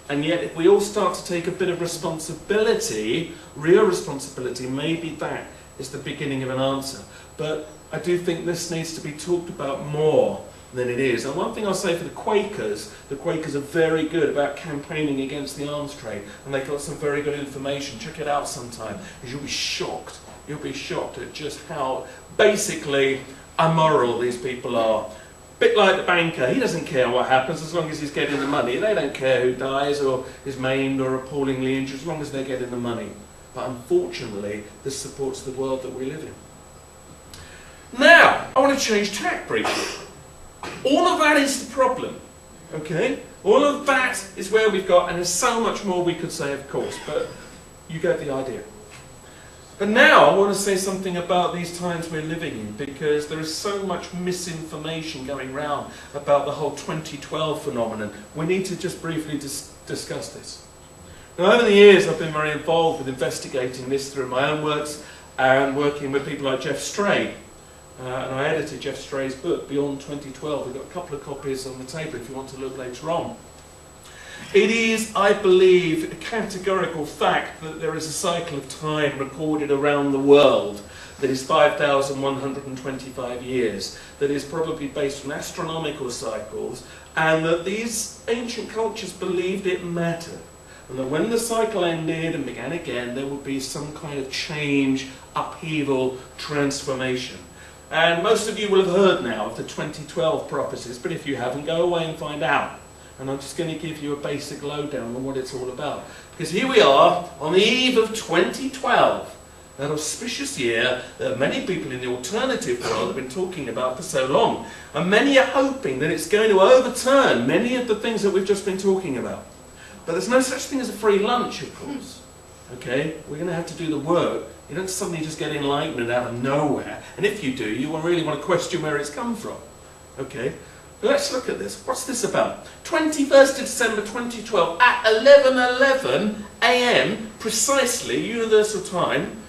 And yet if we all start to take a bit of responsibility, real responsibility, maybe that is the beginning of an answer. But I do think this needs to be talked about more than it is. And one thing I'll say for the Quakers are very good about campaigning against the arms trade. And they've got some very good information. Check it out sometime, because you'll be shocked. You'll be shocked at just how basically immoral these people are. bit like the banker, he doesn't care what happens as long as he's getting the money. They don't care who dies or is maimed or appallingly injured as long as they're getting the money. But unfortunately, this supports the world that we live in. Now, I want to change tack briefly. All of that is the problem, okay? All of that is where we've got, and there's so much more we could say, of course, but you get the idea. But now I want to say something about these times we're living in, because there is so much misinformation going around about the whole 2012 phenomenon. We need to just briefly discuss this. Now, over the years, I've been very involved with investigating this through my own works and working with people like Jeff Stray. And I edited Jeff Stray's book, Beyond 2012. We've got a couple of copies on the table if you want to look later on. It is, I believe, a categorical fact that there is a cycle of time recorded around the world that is 5,125 years, that is probably based on astronomical cycles, and that these ancient cultures believed it mattered. And that when the cycle ended and began again, there would be some kind of change, upheaval, transformation. And most of you will have heard now of the 2012 prophecies, but if you haven't, go away and find out. And I'm just going to give you a basic lowdown on what it's all about. Because here we are, on the eve of 2012, that auspicious year that many people in the alternative world have been talking about for so long. And many are hoping that it's going to overturn many of the things that we've just been talking about. But there's no such thing as a free lunch, of course. Okay? We're going to have to do the work. You don't suddenly just get enlightenment out of nowhere. And if you do, you will really want to question where it's come from. Okay? Let's look at this. What's this about? 21st of December 2012 at 11:11 a.m. precisely, universal time,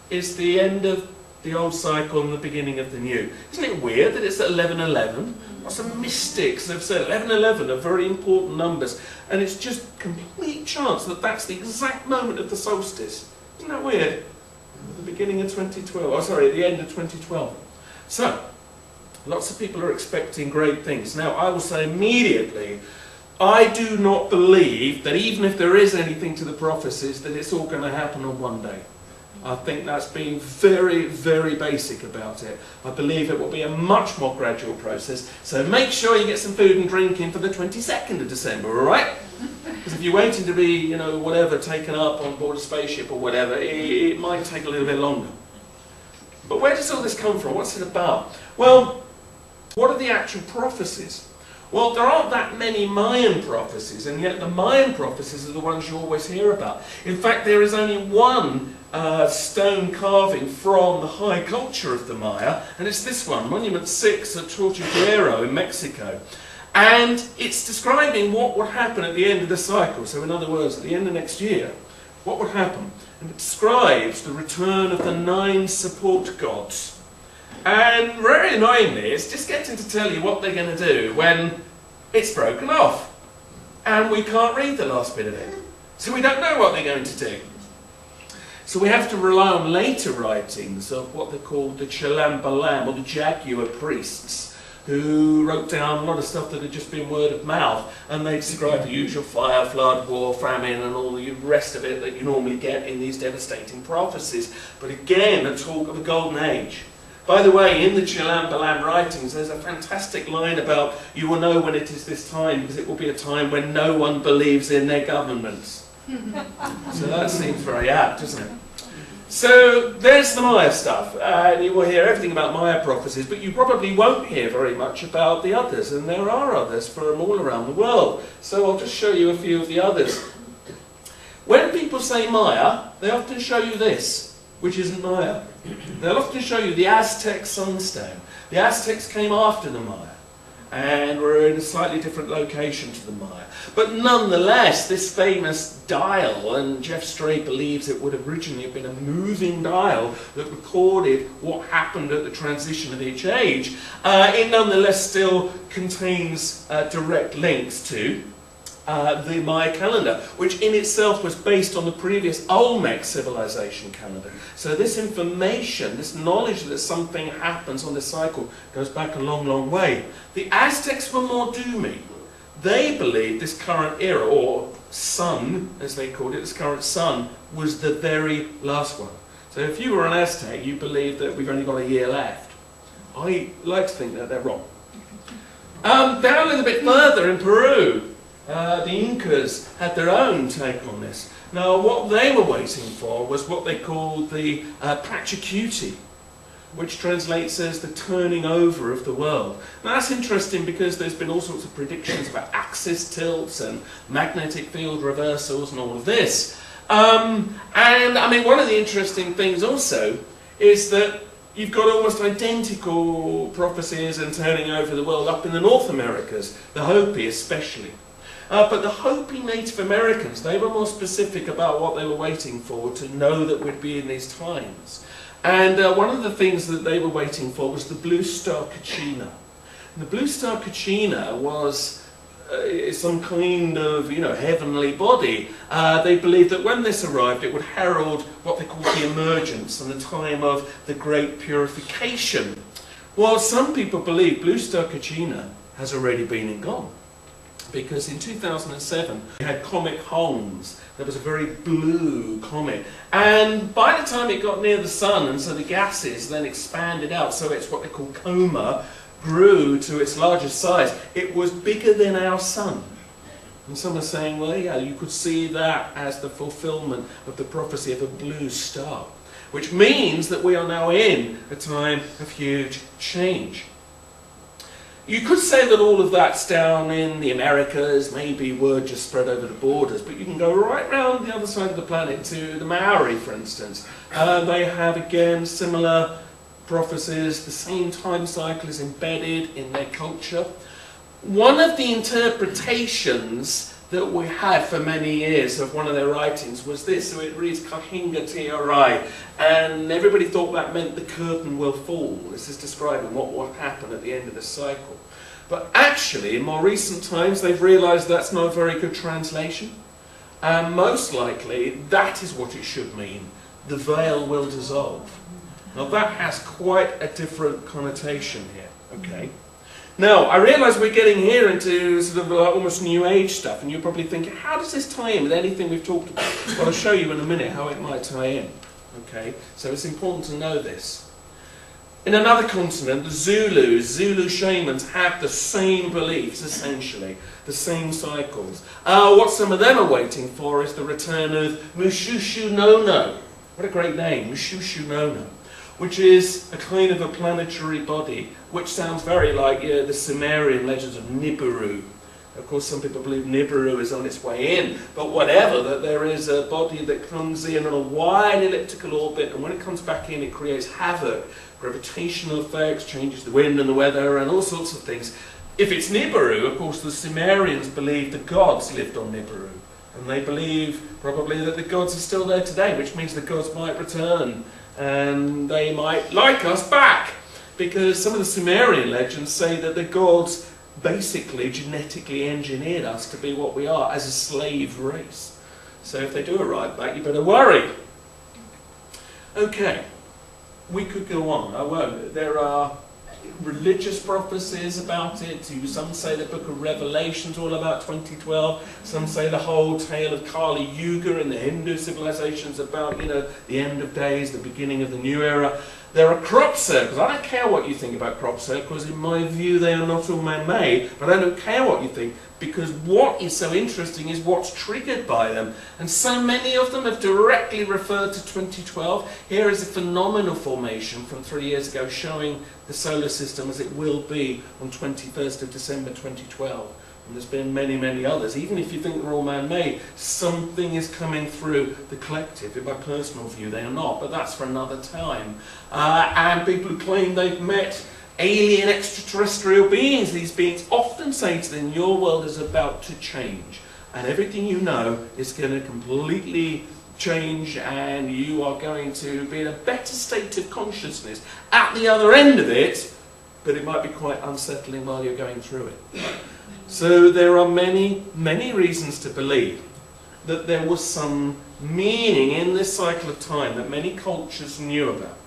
is the end of the old cycle and the beginning of the new. Isn't it weird that it's at 11:11? Lots of mystics have said 11:11 are very important numbers, and it's just complete chance that that's the exact moment of the solstice. Isn't that weird? The beginning of 2012. Oh, sorry, at the end of 2012. So, lots of people are expecting great things. Now, I will say immediately, I do not believe that even if there is anything to the prophecies, that it's all going to happen on one day. I think that's being very, very basic about it. I believe it will be a much more gradual process. So make sure you get some food and drink in for the 22nd of December, all right? Because if you're waiting to be, you know, whatever, taken up on board a spaceship or whatever, it might take a little bit longer. But where does all this come from? What's it about? Well, what are the actual prophecies? Well, there aren't that many Mayan prophecies, and yet the Mayan prophecies are the ones you always hear about. In fact, there is only one stone carving from the high culture of the Maya, and it's this one, Monument 6 at Tortuguero in Mexico. And it's describing what would happen at the end of the cycle. So in other words, at the end of next year, what would happen? And it describes the return of the 9 support gods. And very annoyingly, it's just getting to tell you what they're going to do when it's broken off. And we can't read the last bit of it. So we don't know what they're going to do. So we have to rely on later writings of what they call the Chalam Balam, or the Jaguar priests, who wrote down a lot of stuff that had just been word of mouth, and they described the usual fire, flood, war, famine, and all the rest of it that you normally get in these devastating prophecies. But again, a talk of a golden age. By the way, in the Chalam Balam writings, there's a fantastic line about, you will know when it is this time, because it will be a time when no one believes in their governments. So that seems very apt, doesn't it? So there's the Maya stuff, and you will hear everything about Maya prophecies, but you probably won't hear very much about the others, and there are others from all around the world. So I'll just show you a few of the others. When people say Maya, they often show you this, which isn't Maya. They'll often show you the Aztec sunstone. The Aztecs came after the Maya, and were in a slightly different location to the Maya. But nonetheless, this famous dial, and Jeff Stray believes it would originally have been a moving dial that recorded what happened at the transition of each age, it nonetheless still contains direct links to the Maya calendar, which in itself was based on the previous Olmec civilization calendar. So this information, this knowledge that something happens on this cycle, goes back a long, long way. The Aztecs were more doomy. They believed this current era, or sun, as they called it, this current sun, was the very last one. So if you were an Aztec, you believed that we've only got a year left. I like to think that they're wrong. Down a little bit further in Peru, the Incas had their own take on this. Now, what they were waiting for was what they called the Pachacuti, which translates as the turning over of the world. Now, that's interesting because there's been all sorts of predictions about axis tilts and magnetic field reversals and all of this. And, I mean, one of the interesting things also is that you've got almost identical prophecies and turning over the world up in the North Americas, the Hopi especially. But the Hopi Native Americans, they were more specific about what they were waiting for to know that we'd be in these times. And one of the things that they were waiting for was the Blue Star Kachina. And the Blue Star Kachina was some kind of, heavenly body. They believed that when this arrived, it would herald what they called the emergence and the time of the great purification. Well, some people believe Blue Star Kachina has already been and gone. Because in 2007, we had Comet Holmes. There was a very blue comet. And by the time it got near the sun, and so the gases then expanded out, so it's what they call coma, grew to its largest size. It was bigger than our sun. And some are saying, well, yeah, you could see that as the fulfillment of the prophecy of a blue star. Which means that we are now in a time of huge change. You could say that all of that's down in the Americas, maybe word just spread over the borders, but you can go right round the other side of the planet to the Maori, for instance. They have, again, similar prophecies. The same time cycle is embedded in their culture. One of the interpretations that we had for many years of one of their writings was this, so it reads Kahinga Tiarai, and everybody thought that meant the curtain will fall. This is describing what will happen at the end of the cycle. But actually, in more recent times, they've realised that's not a very good translation, and most likely that is what it should mean. The veil will dissolve. Now that has quite a different connotation here, okay? Now, I realise we're getting here into sort of almost New Age stuff, and you're probably thinking, how does this tie in with anything we've talked about? Well, I'll show you in a minute how it might tie in. Okay, so it's important to know this. In another continent, the Zulu shamans have the same beliefs, essentially, the same cycles. What some of them are waiting for is the return of Mushushu Nono. What a great name, Mushushu Nono, which is a kind of a planetary body, which sounds very like the Sumerian legends of Nibiru. Of course, some people believe Nibiru is on its way in, but whatever, that there is a body that comes in on a wide elliptical orbit, and when it comes back in, it creates havoc, gravitational effects, changes the wind and the weather, and all sorts of things. If it's Nibiru, of course, the Sumerians believed the gods lived on Nibiru, and they believe probably that the gods are still there today, which means the gods might return, and they might like us back, because some of the Sumerian legends say that the gods basically genetically engineered us to be what we are as a slave race. So if they do arrive back, you better worry. Okay, we could go on. I won't. There are religious prophecies about it. Some say the book of Revelation's all about 2012. Some say the whole tale of Kali Yuga in the Hindu civilizations about, the end of days, the beginning of the new era. There are crop circles. I don't care what you think about crop circles. In my view, they are not all man-made, but I don't care what you think, because what is so interesting is what's triggered by them. And so many of them have directly referred to 2012. Here is a phenomenal formation from 3 years ago showing the solar system as it will be on 21st of December 2012. And there's been many, many others. Even if you think they're all man-made, something is coming through the collective. In my personal view, they are not, but that's for another time. And people who claim they've met alien extraterrestrial beings, these beings often say to them, your world is about to change, and everything you know is going to completely change, and you are going to be in a better state of consciousness at the other end of it, but it might be quite unsettling while you're going through it. So there are many, many reasons to believe that there was some meaning in this cycle of time that many cultures knew about.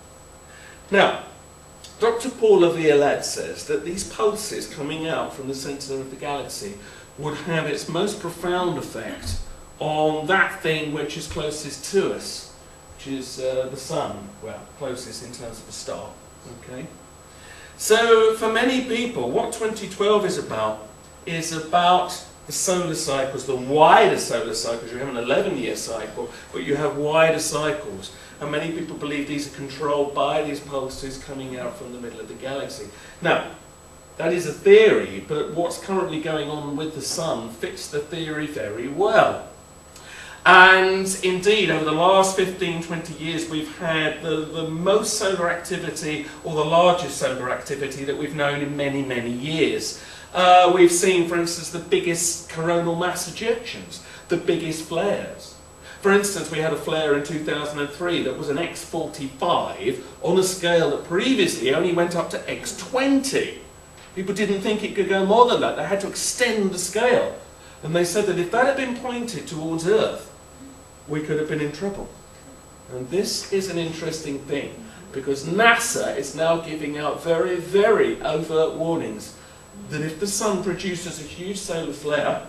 Now, Dr. Paul Laviolette says that these pulses coming out from the centre of the galaxy would have its most profound effect on that thing which is closest to us, which is the sun, well, closest in terms of a star. Okay? So for many people, what 2012 is about the solar cycles, the wider solar cycles. You have an 11-year cycle, but you have wider cycles. And many people believe these are controlled by these pulses coming out from the middle of the galaxy. Now, that is a theory, but what's currently going on with the sun fits the theory very well. And indeed, over the last 15-20 years, we've had the most solar activity, or the largest solar activity that we've known in many, many years. We've seen, for instance, the biggest coronal mass ejections, the biggest flares. For instance, we had a flare in 2003 that was an X45 on a scale that previously only went up to X20. People didn't think it could go more than that. They had to extend the scale. And they said that if that had been pointed towards Earth, we could have been in trouble. And this is an interesting thing, because NASA is now giving out very, very overt warnings that if the sun produces a huge solar flare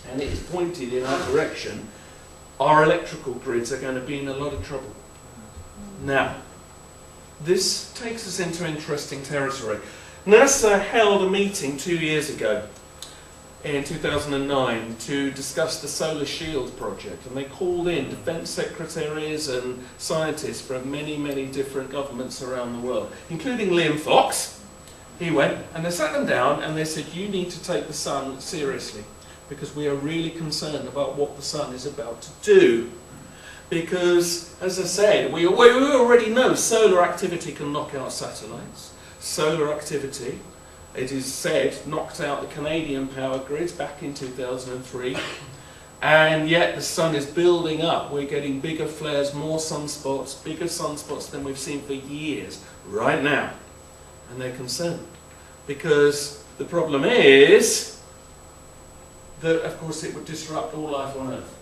and it is pointed in our direction, our electrical grids are going to be in a lot of trouble. Now, this takes us into interesting territory. NASA held a meeting 2 years ago, in 2009, to discuss the Solar Shield project, and they called in defense secretaries and scientists from many, many different governments around the world, including Liam Fox. He went, and they sat them down and they said, you need to take the sun seriously, because we are really concerned about what the sun is about to do. Because, as I said, we already know solar activity can knock out satellites. Solar activity, it is said, knocked out the Canadian power grids back in 2003. And yet the sun is building up. We're getting bigger flares, more sunspots, bigger sunspots than we've seen for years, right now. And they're concerned. Because the problem is that, of course, it would disrupt all life on Earth.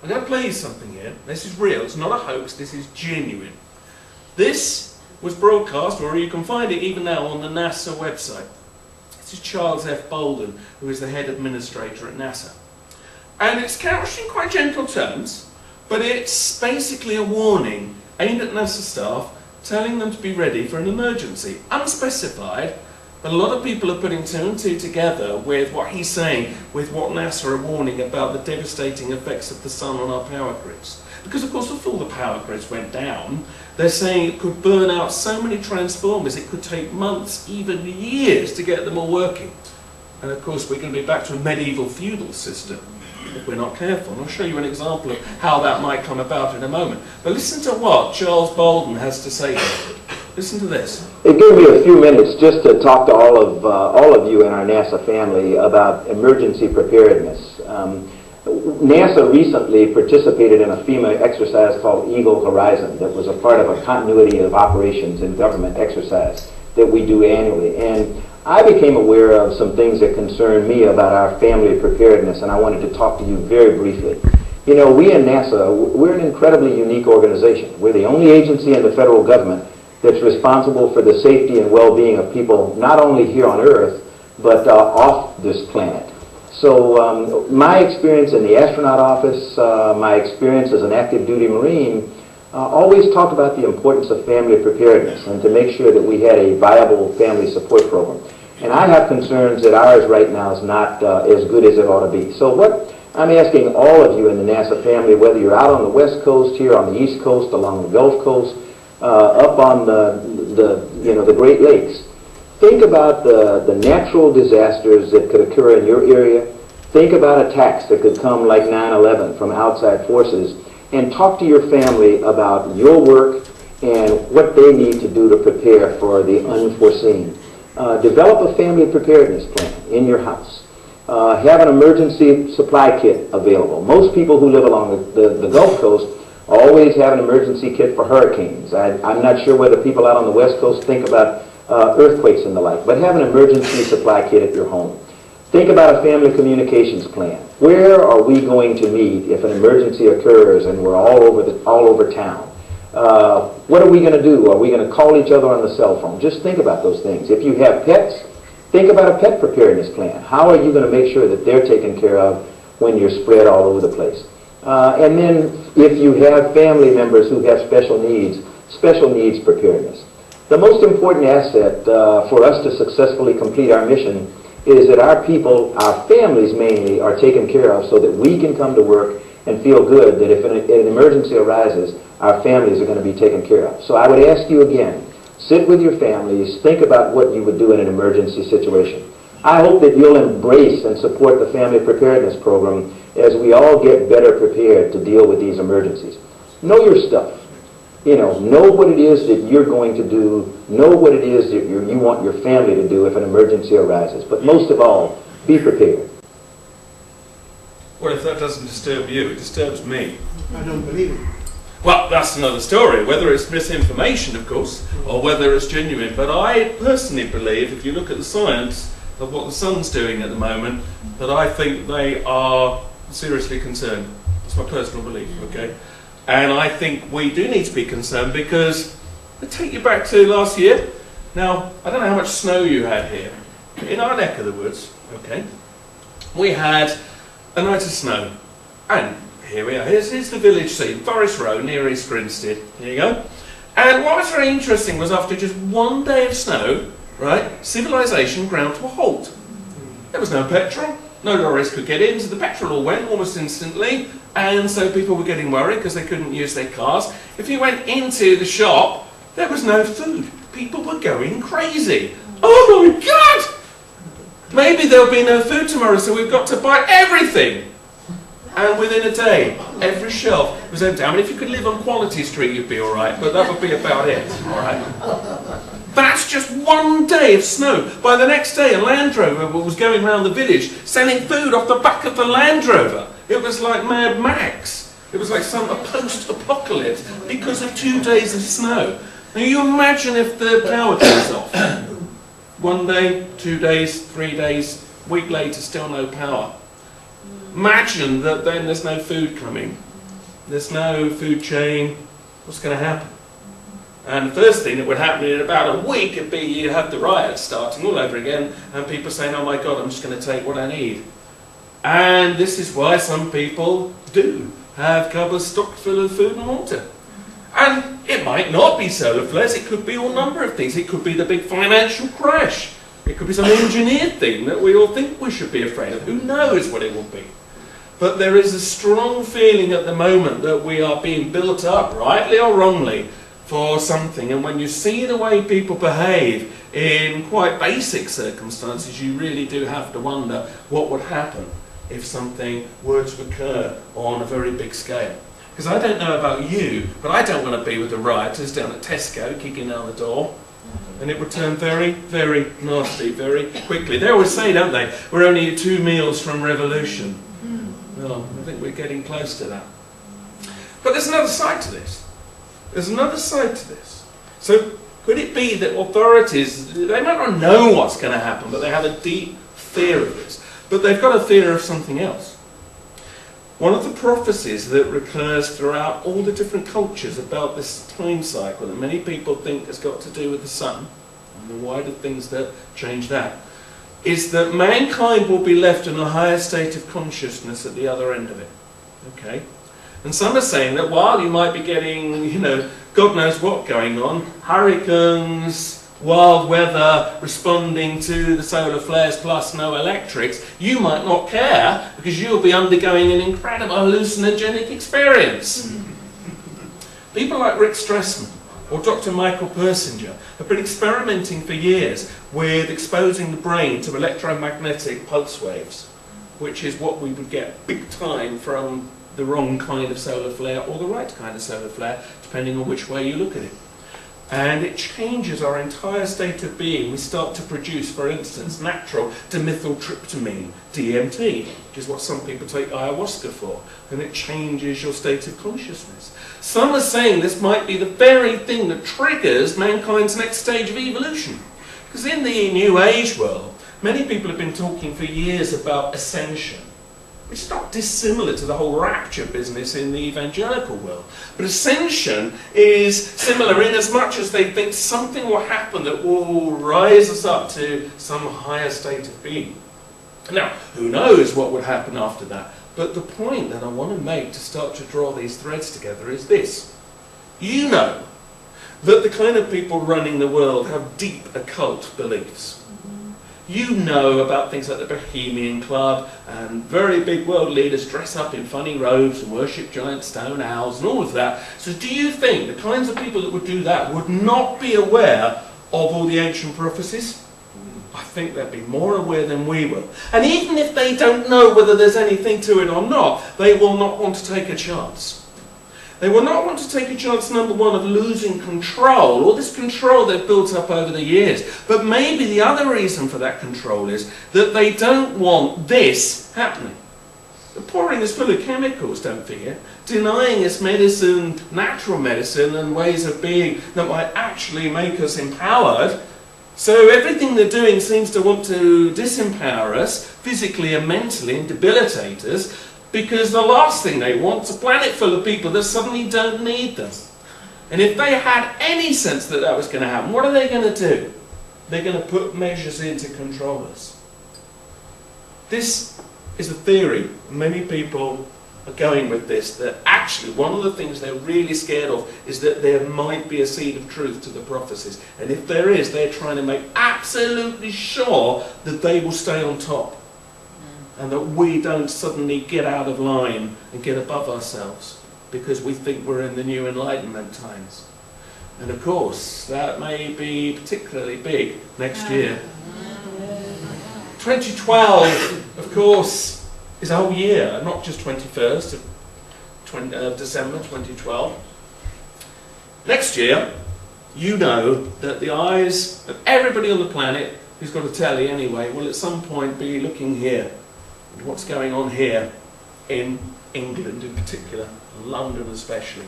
I'm going to play you something here. This is real. It's not a hoax. This is genuine. This was broadcast, or you can find it even now on the NASA website. This is Charles F. Bolden, who is the head administrator at NASA. And it's couched in quite gentle terms, but it's basically a warning aimed at NASA staff, telling them to be ready for an emergency. Unspecified, but a lot of people are putting 2 and 2 together with what he's saying, with what NASA are warning about the devastating effects of the sun on our power grids. Because of course, if all the power grids went down, they're saying it could burn out so many transformers, it could take months, even years, to get them all working. And of course, we're going to be back to a medieval feudal system if we're not careful. And I'll show you an example of how that might come about in a moment. But listen to what Charles Bolden has to say here. Listen to this. It gave me a few minutes just to talk to all of you in our NASA family about emergency preparedness. NASA recently participated in a FEMA exercise called Eagle Horizon that was a part of a continuity of operations and government exercise that we do annually. And I became aware of some things that concern me about our family preparedness, and I wanted to talk to you very briefly. You know, we in NASA, we're an incredibly unique organization. We're the only agency in the federal government that's responsible for the safety and well-being of people, not only here on Earth, but off this planet. So my experience in the astronaut office, my experience as an active duty Marine, always talked about the importance of family preparedness and to make sure that we had a viable family support program. And I have concerns that ours right now is not as good as it ought to be. So what I'm asking all of you in the NASA family, whether you're out on the West Coast, here on the East Coast, along the Gulf Coast, up on the Great Lakes, think about the natural disasters that could occur in your area. Think about attacks that could come like 9/11 from outside forces, and talk to your family about your work and what they need to do to prepare for the unforeseen. Develop a family preparedness plan in your house. Have an emergency supply kit available. Most people who live along the Gulf Coast always have an emergency kit for hurricanes. I'm not sure whether people out on the West Coast think about earthquakes and the like, but have an emergency supply kit at your home. Think about a family communications plan. Where are we going to meet if an emergency occurs and we're all over town? What are we going to do? Are we going to call each other on the cell phone? Just think about those things. If you have pets, think about a pet preparedness plan. How are you going to make sure that they're taken care of when you're spread all over the place? And then if you have family members who have special needs preparedness. The most important asset for us to successfully complete our mission is that our people, our families mainly, are taken care of so that we can come to work and feel good that if an emergency arises, our families are going to be taken care of. So I would ask you again, sit with your families, think about what you would do in an emergency situation. I hope that you'll embrace and support the Family Preparedness Program as we all get better prepared to deal with these emergencies. Know your stuff. Know what it is that you're going to do. Know what it is that you want your family to do if an emergency arises. But most of all, be prepared. Well, if that doesn't disturb you, it disturbs me. I don't believe it. Well, that's another story, whether it's misinformation, of course, or whether it's genuine. But I personally believe, if you look at the science of what the sun's doing at the moment, that I think they are seriously concerned. That's my personal belief, okay? And I think we do need to be concerned because, I take you back to last year. Now, I don't know how much snow you had here. In our neck of the woods, okay, we had a night of snow. And here we are. Here's the village scene, Forest Row, near East Grinstead. Here you go. And what was very interesting was after just one day of snow, right, civilization ground to a halt. There was no petrol. No lorries could get in, so the petrol all went almost instantly, and so people were getting worried because they couldn't use their cars. If you went into the shop, there was no food. People were going crazy. Oh my God! Maybe there'll be no food tomorrow, so we've got to buy everything. And within a day, every shelf was empty. I mean, if you could live on Quality Street, you'd be all right, but that would be about it, all right? That's just one day of snow. By the next day, a Land Rover was going around the village selling food off the back of the Land Rover. It was like Mad Max. It was like some post-apocalypse because of 2 days of snow. Now you imagine if the power goes off. 1 day, 2 days, 3 days, week later, still no power. Imagine that then there's no food coming. There's no food chain. What's going to happen? And the first thing that would happen in about a week would be you have the riots starting all over again and people saying, oh my God, I'm just going to take what I need. And this is why some people do have cupboards stocked full of food and water. And it might not be solar flares, it could be all number of things. It could be the big financial crash. It could be some engineered thing that we all think we should be afraid of. Who knows what it will be? But there is a strong feeling at the moment that we are being built up, rightly or wrongly, for something. And when you see the way people behave in quite basic circumstances, you really do have to wonder what would happen if something were to occur on a very big scale. Because I don't know about you, but I don't want to be with the rioters down at Tesco kicking down the door. And it would turn very, very nasty very quickly. They always say, don't they, we're only 2 meals from revolution. Well, I think we're getting close to that. But there's another side to this. There's another side to this. So could it be that authorities, they might not know what's going to happen, but they have a deep fear of this. But they've got a fear of something else. One of the prophecies that recurs throughout all the different cultures about this time cycle that many people think has got to do with the sun, and the wider things that change that, is that mankind will be left in a higher state of consciousness at the other end of it. Okay? And some are saying that while you might be getting, God knows what going on, hurricanes, wild weather, responding to the solar flares plus no electrics, you might not care because you'll be undergoing an incredible hallucinogenic experience. People like Rick Strassman or Dr. Michael Persinger have been experimenting for years with exposing the brain to electromagnetic pulse waves, which is what we would get big time from the wrong kind of solar flare or the right kind of solar flare, depending on which way you look at it. And it changes our entire state of being. We start to produce, for instance, natural dimethyltryptamine, DMT, which is what some people take ayahuasca for, and it changes your state of consciousness. Some are saying this might be the very thing that triggers mankind's next stage of evolution. Because in the New Age world, many people have been talking for years about ascension, which is not dissimilar to the whole rapture business in the evangelical world. But ascension is similar in as much as they think something will happen that will rise us up to some higher state of being. Now, who knows what would happen after that? But the point that I want to make to start to draw these threads together is this. You know that the kind of people running the world have deep occult beliefs. You know about things like the Bohemian Club, and very big world leaders dress up in funny robes and worship giant stone owls and all of that. So do you think the kinds of people that would do that would not be aware of all the ancient prophecies? I think they'd be more aware than we will. And even if they don't know whether there's anything to it or not, they will not want to take a chance. They will not want to take a chance, number one, of losing control, all this control they've built up over the years. But maybe the other reason for that control is that they don't want this happening. The pouring is full of chemicals, don't forget. Denying us medicine, natural medicine, and ways of being that might actually make us empowered. So everything they're doing seems to want to disempower us, physically and mentally, and debilitate us. Because the last thing they want is a planet full of people that suddenly don't need them. And if they had any sense that that was going to happen, what are they going to do? They're going to put measures in to control us. This is a theory. Many people are going with this, that actually one of the things they're really scared of is that there might be a seed of truth to the prophecies. And if there is, they're trying to make absolutely sure that they will stay on top. And that we don't suddenly get out of line and get above ourselves because we think we're in the new Enlightenment times. And of course, that may be particularly big next year. 2012, of course, is a whole year, not just 21st of December 2012. Next year, you know that the eyes of everybody on the planet who's got a telly anyway will at some point be looking here. What's going on here in England in particular, London especially.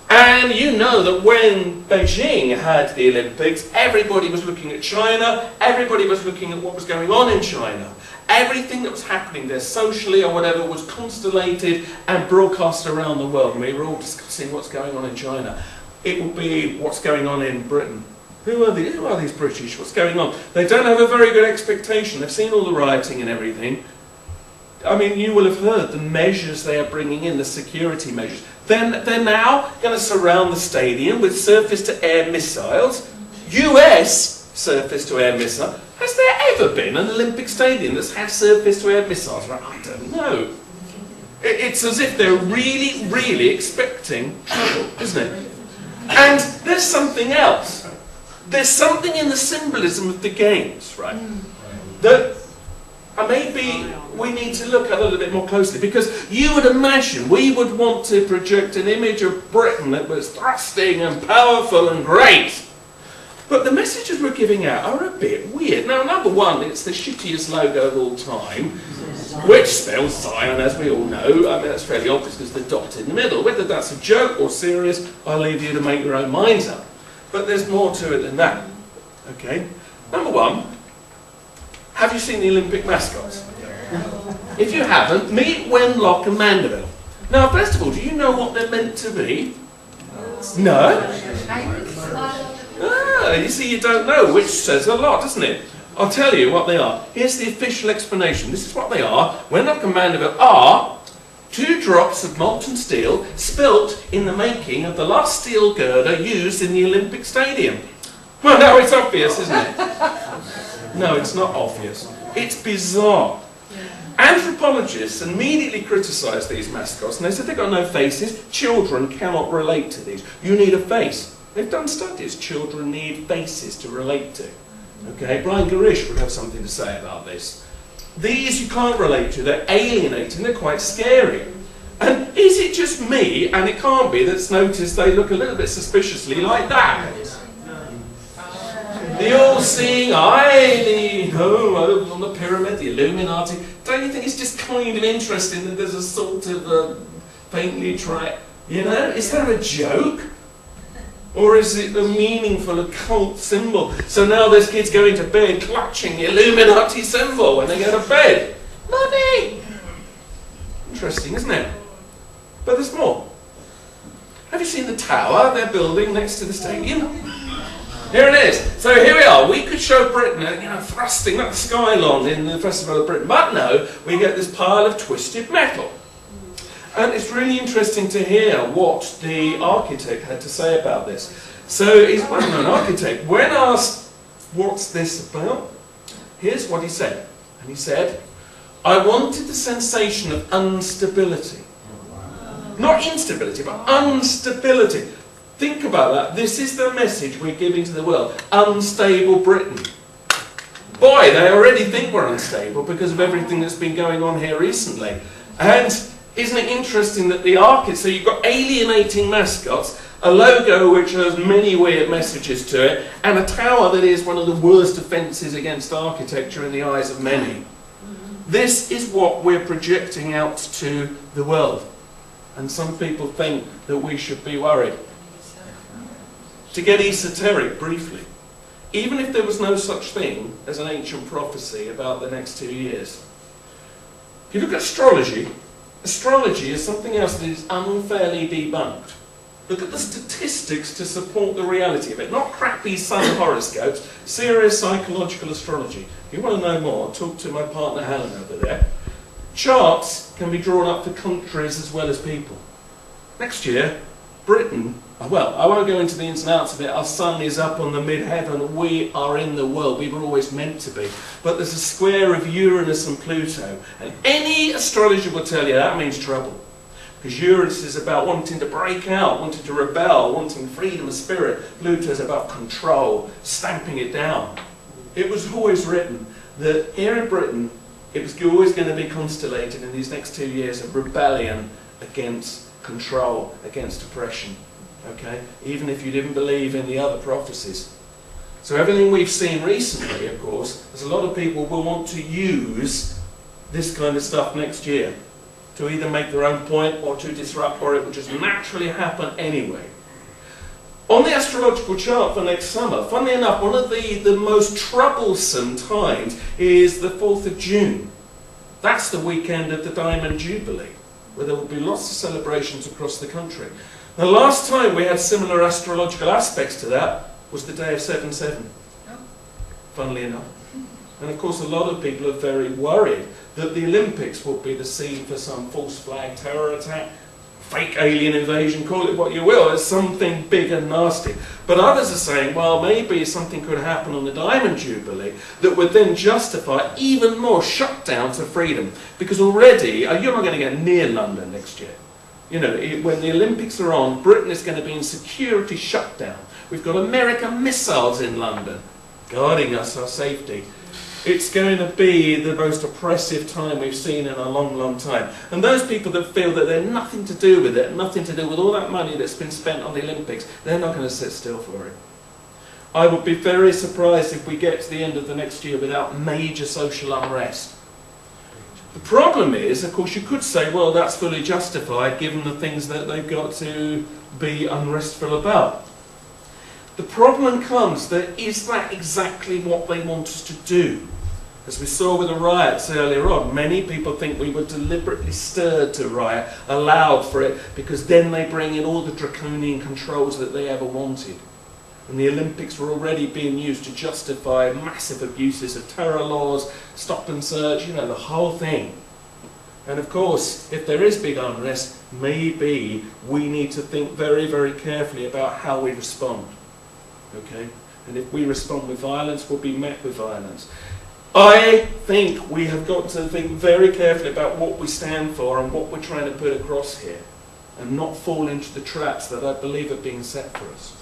And you know that when Beijing had the Olympics, everybody was looking at China, everybody was looking at what was going on in China. Everything that was happening there socially or whatever was constellated and broadcast around the world. And we were all discussing what's going on in China. It will be what's going on in Britain. Who are these British? What's going on? They don't have a very good expectation. They've seen all the rioting and everything. I mean, you will have heard the measures they are bringing in, the security measures. They're now going to surround the stadium with surface-to-air missiles. US surface-to-air missile. Has there ever been an Olympic stadium that's had surface-to-air missiles? I don't know. It's as if they're really, really expecting trouble, isn't it? And there's something else. There's something in the symbolism of the games, right? That maybe we need to look at a little bit more closely, because you would imagine we would want to project an image of Britain that was thrusting and powerful and great. But the messages we're giving out are a bit weird. Now, number one, it's the shittiest logo of all time, which spells Zion, as we all know. I mean, that's fairly obvious because the dot in the middle. Whether that's a joke or serious, I'll leave you to make your own minds up. But there's more to it than that. Okay? Number one, have you seen the Olympic mascots? If you haven't, meet Wenlock and Mandeville. Now, first of all, do you know what they're meant to be? No? Ah, you see, you don't know, which says a lot, doesn't it? I'll tell you what they are. Here's the official explanation. This is what they are. Wenlock and Mandeville are 2 drops of molten steel spilt in the making of the last steel girder used in the Olympic Stadium. Well, now it's obvious, isn't it? No, it's not obvious. It's bizarre. Anthropologists immediately criticised these mascots, and they said they've got no faces. Children cannot relate to these. You need a face. They've done studies. Children need faces to relate to. Okay, Brian Garish would have something to say about this. These you can't relate to. They're alienating. They're quite scary. And is it just me, and it can't be, that's noticed they look a little bit suspiciously like that? The all-seeing eye, on the pyramid, the Illuminati. Don't you think it's just kind of interesting that there's a sort of faintly you know, is that a joke? Or is it a meaningful occult symbol? So now there's kids going to bed clutching the Illuminati symbol when they go to bed. Money! Interesting, isn't it? But there's more. Have you seen the tower they're building next to the stadium? Here it is. So here we are. We could show Britain, thrusting up the skylon in the Festival of Britain. But no, we get this pile of twisted metal. And it's really interesting to hear what the architect had to say about this. So he's a well-known architect. When asked, what's this about? Here's what he said. And he said, I wanted the sensation of instability. Not instability, but instability. Think about that. This is the message we're giving to the world. Unstable Britain. Boy, they already think we're unstable because of everything that's been going on here recently. And isn't it interesting that the architect, so you've got alienating mascots, a logo which has many weird messages to it, and a tower that is one of the worst offences against architecture in the eyes of many. This is what we're projecting out to the world. And some people think that we should be worried. To get esoteric briefly, even if there was no such thing as an ancient prophecy about the next 2 years, if you look at astrology, astrology is something else that is unfairly debunked. Look at the statistics to support the reality of it. Not crappy sun horoscopes, serious psychological astrology. If you want to know more, talk to my partner Helen over there. Charts can be drawn up for countries as well as people. Next year, Britain, well, I won't go into the ins and outs of it. Our sun is up on the mid-heaven. We are in the world. We were always meant to be. But there's a square of Uranus and Pluto. And any astrologer will tell you that means trouble. Because Uranus is about wanting to break out, wanting to rebel, wanting freedom of spirit. Pluto is about control, stamping it down. It was always written that here in Britain, it was always going to be constellated in these next 2 years of rebellion against control, against oppression. Okay? Even if you didn't believe in the other prophecies. So everything we've seen recently, of course, there's a lot of people will want to use this kind of stuff next year to either make their own point or to disrupt, or it will just naturally happen anyway. On the astrological chart for next summer, funnily enough, one of the most troublesome times is the 4th of June. That's the weekend of the Diamond Jubilee, where there will be lots of celebrations across the country. The last time we had similar astrological aspects to that was the day of 7/7, funnily enough. And of course a lot of people are very worried that the Olympics will be the scene for some false flag terror attack, fake alien invasion, call it what you will. It's something big and nasty. But others are saying, well, maybe something could happen on the Diamond Jubilee that would then justify even more shutdowns of freedom. Because already, you're not going to get near London next year. You know, when the Olympics are on, Britain is going to be in security shutdown. We've got American missiles in London guarding us, our safety. It's going to be the most oppressive time we've seen in a long, long time. And those people that feel that they're nothing to do with it, nothing to do with all that money that's been spent on the Olympics, they're not going to sit still for it. I would be very surprised if we get to the end of the next year without major social unrest. The problem is, of course, you could say, well, that's fully justified given the things that they've got to be unrestful about. The problem comes that is that exactly what they want us to do? As we saw with the riots earlier on, many people think we were deliberately stirred to riot, allowed for it, because then they bring in all the draconian controls that they ever wanted. And the Olympics were already being used to justify massive abuses of terror laws, stop and search, you know, the whole thing. And of course, if there is big unrest, maybe we need to think very, very carefully about how we respond. Okay? And if we respond with violence, we'll be met with violence. I think we have got to think very carefully about what we stand for and what we're trying to put across here, and not fall into the traps that I believe are being set for us.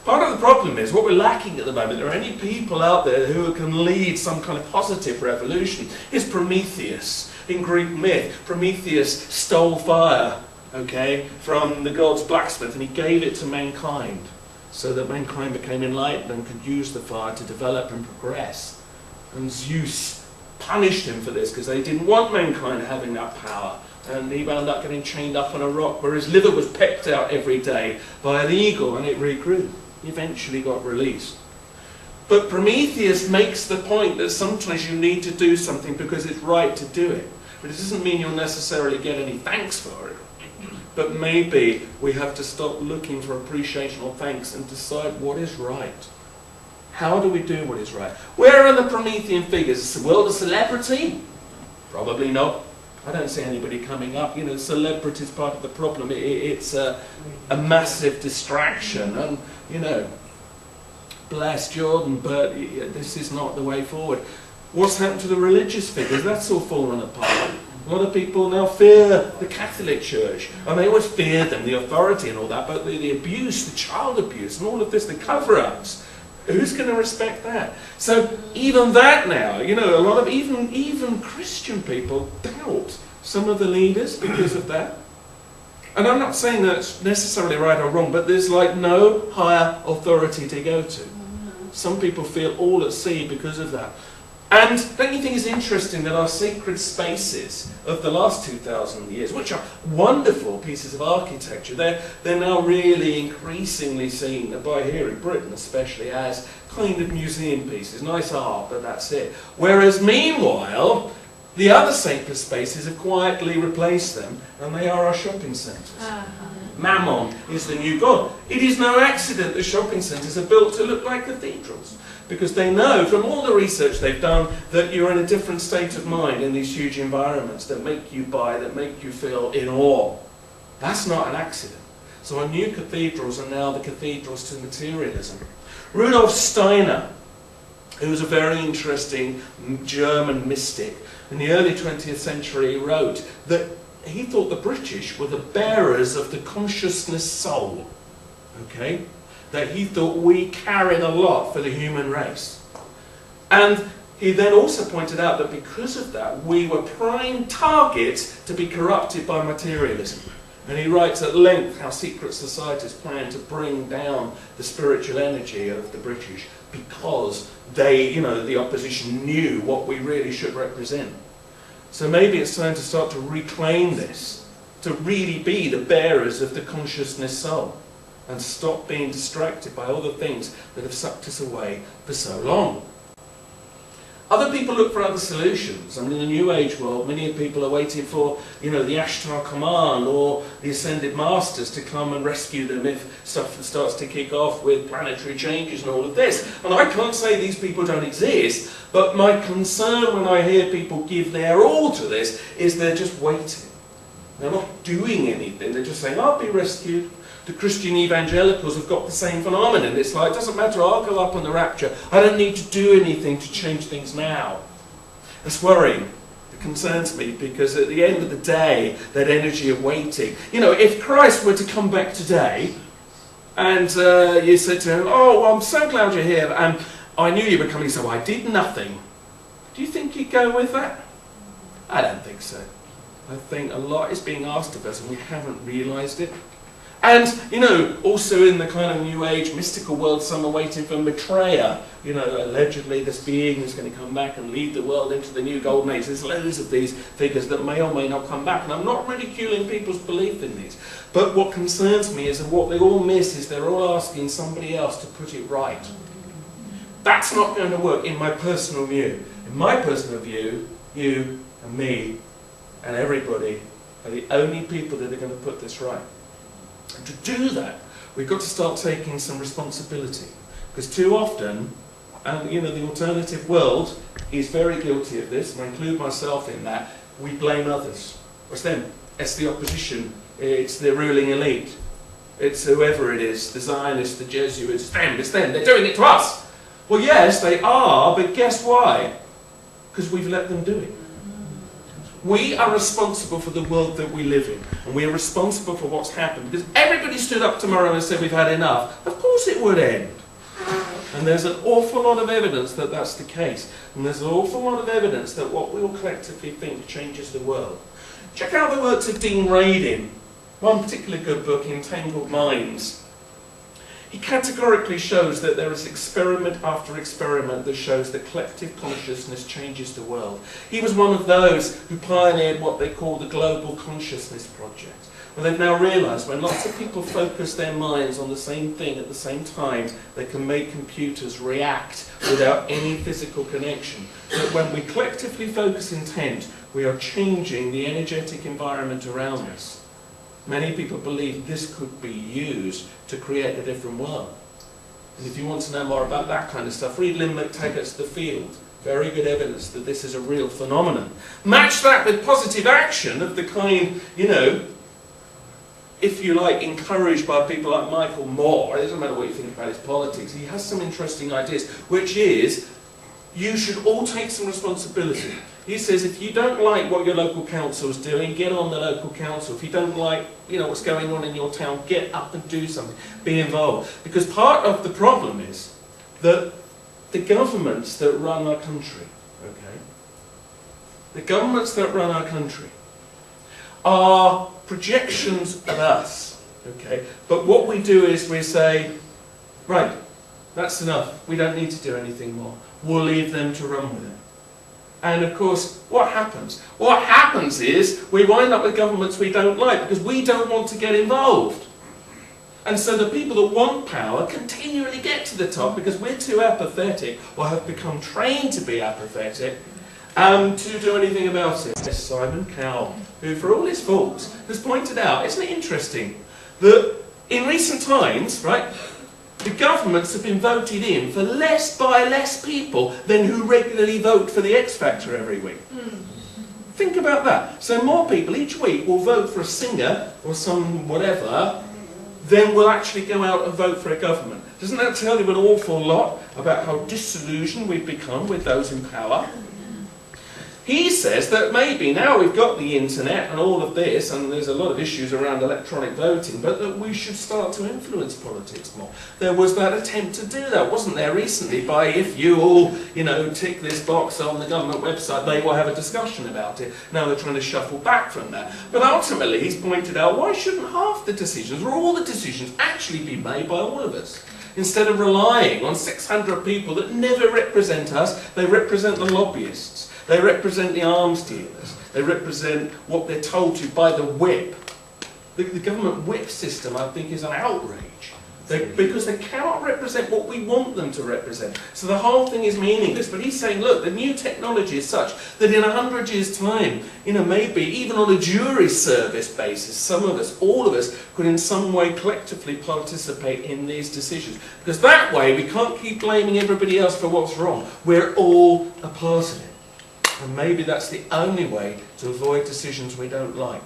Part of the problem is, what we're lacking at the moment, there are any people out there who can lead some kind of positive revolution, is Prometheus. In Greek myth, Prometheus stole fire, okay, from the god's blacksmith, and he gave it to mankind, so that mankind became enlightened and could use the fire to develop and progress. And Zeus punished him for this, because they didn't want mankind having that power. And he wound up getting chained up on a rock, where his liver was pecked out every day by an eagle, and it regrew. He eventually got released. But Prometheus makes the point that sometimes you need to do something because it's right to do it. But it doesn't mean you'll necessarily get any thanks for it. But maybe we have to stop looking for appreciation or thanks and decide what is right. How do we do what is right? Where are the Promethean figures? Is the world a celebrity? Probably not. I don't see anybody coming up. You know, celebrity is part of the problem. It's a massive distraction. And, you know, bless Jordan, but this is not the way forward. What's happened to the religious figures? That's all fallen apart. A lot of people now fear the Catholic Church, and they always feared them, the authority and all that, but the abuse, the child abuse and all of this, the cover-ups, who's going to respect that? So even that now, you know, a lot of even Christian people doubt some of the leaders because of that. And I'm not saying that's necessarily right or wrong, but there's like no higher authority to go to. Some people feel all at sea because of that. And don't you think it's interesting that our sacred spaces of the last 2,000 years, which are wonderful pieces of architecture, they're now really increasingly seen by here in Britain especially as kind of museum pieces, nice art, but that's it. Whereas meanwhile, the other sacred spaces have quietly replaced them, and they are our shopping centres. Mammon is the new god. It is no accident that shopping centres are built to look like cathedrals, because they know from all the research they've done that you're in a different state of mind in these huge environments that make you buy, that make you feel in awe. That's not an accident. So our new cathedrals are now the cathedrals to materialism. Rudolf Steiner, who was a very interesting German mystic, in the early 20th century wrote that he thought the British were the bearers of the consciousness soul. Okay? That he thought we carried a lot for the human race. And he then also pointed out that because of that, we were prime targets to be corrupted by materialism. And he writes at length how secret societies plan to bring down the spiritual energy of the British because they, you know, the opposition knew what we really should represent. So maybe it's time to start to reclaim this, to really be the bearers of the consciousness soul, and stop being distracted by all the things that have sucked us away for so long. Other people look for other solutions. I mean, in the New Age world, many people are waiting for, you know, the Ashtar Command or the Ascended Masters to come and rescue them if stuff starts to kick off with planetary changes and all of this. And I can't say these people don't exist, but my concern when I hear people give their all to this is they're just waiting. They're not doing anything. They're just saying, I'll be rescued. The Christian evangelicals have got the same phenomenon. It's like, it doesn't matter, I'll go up on the rapture. I don't need to do anything to change things now. It's worrying. It concerns me because at the end of the day, that energy of waiting. You know, if Christ were to come back today and you said to him, oh, well, I'm so glad you're here and I knew you were coming, so I did nothing. Do you think he'd go with that? I don't think so. I think a lot is being asked of us and we haven't realised it. And, you know, also in the kind of New Age mystical world, some are waiting for Maitreya. You know, allegedly this being is going to come back and lead the world into the new golden age. There's loads of these figures that may or may not come back. And I'm not ridiculing people's belief in these. But what concerns me is that what they all miss is they're all asking somebody else to put it right. That's not going to work in my personal view. In my personal view, you and me and everybody are the only people that are going to put this right. And to do that, we've got to start taking some responsibility. Because too often, and you know, the alternative world is very guilty of this, and I include myself in that, we blame others. It's them. It's the opposition. It's the ruling elite. It's whoever it is, the Zionists, the Jesuits, it's them. They're doing it to us. Well, yes, they are, but guess why? Because we've let them do it. We are responsible for the world that we live in, and we are responsible for what's happened, because everybody stood up tomorrow and said we've had enough. Of course it would end. And there's an awful lot of evidence that that's the case. And there's an awful lot of evidence that what we all collectively think changes the world. Check out the works of Dean Radin. One particularly good book, Entangled Minds. He categorically shows that there is experiment after experiment that shows that collective consciousness changes the world. He was one of those who pioneered what they call the Global Consciousness Project. Well, they've now realised when lots of people focus their minds on the same thing at the same time, they can make computers react without any physical connection. That when we collectively focus intent, we are changing the energetic environment around us. Many people believe this could be used to create a different world. And if you want to know more about that kind of stuff, read Lynn McTaggart's The Field. Very good evidence that this is a real phenomenon. Match that with positive action of the kind, you know, if you like, encouraged by people like Michael Moore. It doesn't matter what you think about his politics. He has some interesting ideas, which is, you should all take some responsibility. He says, if you don't like what your local council is doing, get on the local council. If you don't like, what's going on in your town, get up and do something. Be involved. Because part of the problem is that the governments that run our country, okay, the governments that run our country are projections of us, okay? But what we do is we say, right, that's enough. We don't need to do anything more. We'll leave them to run with it. And of course, what happens? What happens is we wind up with governments we don't like because we don't want to get involved. And so the people that want power continually get to the top because we're too apathetic or have become trained to be apathetic to do anything about it. Simon Cowell, who for all his faults has pointed out, isn't it interesting, that in recent times, right, the governments have been voted in for by less people than who regularly vote for the X Factor every week. Think about that. So more people each week will vote for a singer or some whatever than will actually go out and vote for a government. Doesn't that tell you an awful lot about how disillusioned we've become with those in power? He says that maybe now we've got the internet and all of this, and there's a lot of issues around electronic voting, but that we should start to influence politics more. There was that attempt to do that, wasn't there, recently, by if you all, tick this box on the government website, they will have a discussion about it. Now they're trying to shuffle back from that. But ultimately, he's pointed out, why shouldn't half the decisions, or all the decisions, actually be made by all of us? Instead of relying on 600 people that never represent us, they represent the lobbyists. They represent the arms dealers. They represent what they're told to by the whip. The government whip system, I think, is an outrage. Because they cannot represent what we want them to represent. So the whole thing is meaningless. But he's saying, look, the new technology is such that in 100 years' time, maybe even on a jury service basis, some of us, all of us, could in some way collectively participate in these decisions. Because that way, we can't keep blaming everybody else for what's wrong. We're all a part of it. And maybe that's the only way to avoid decisions we don't like.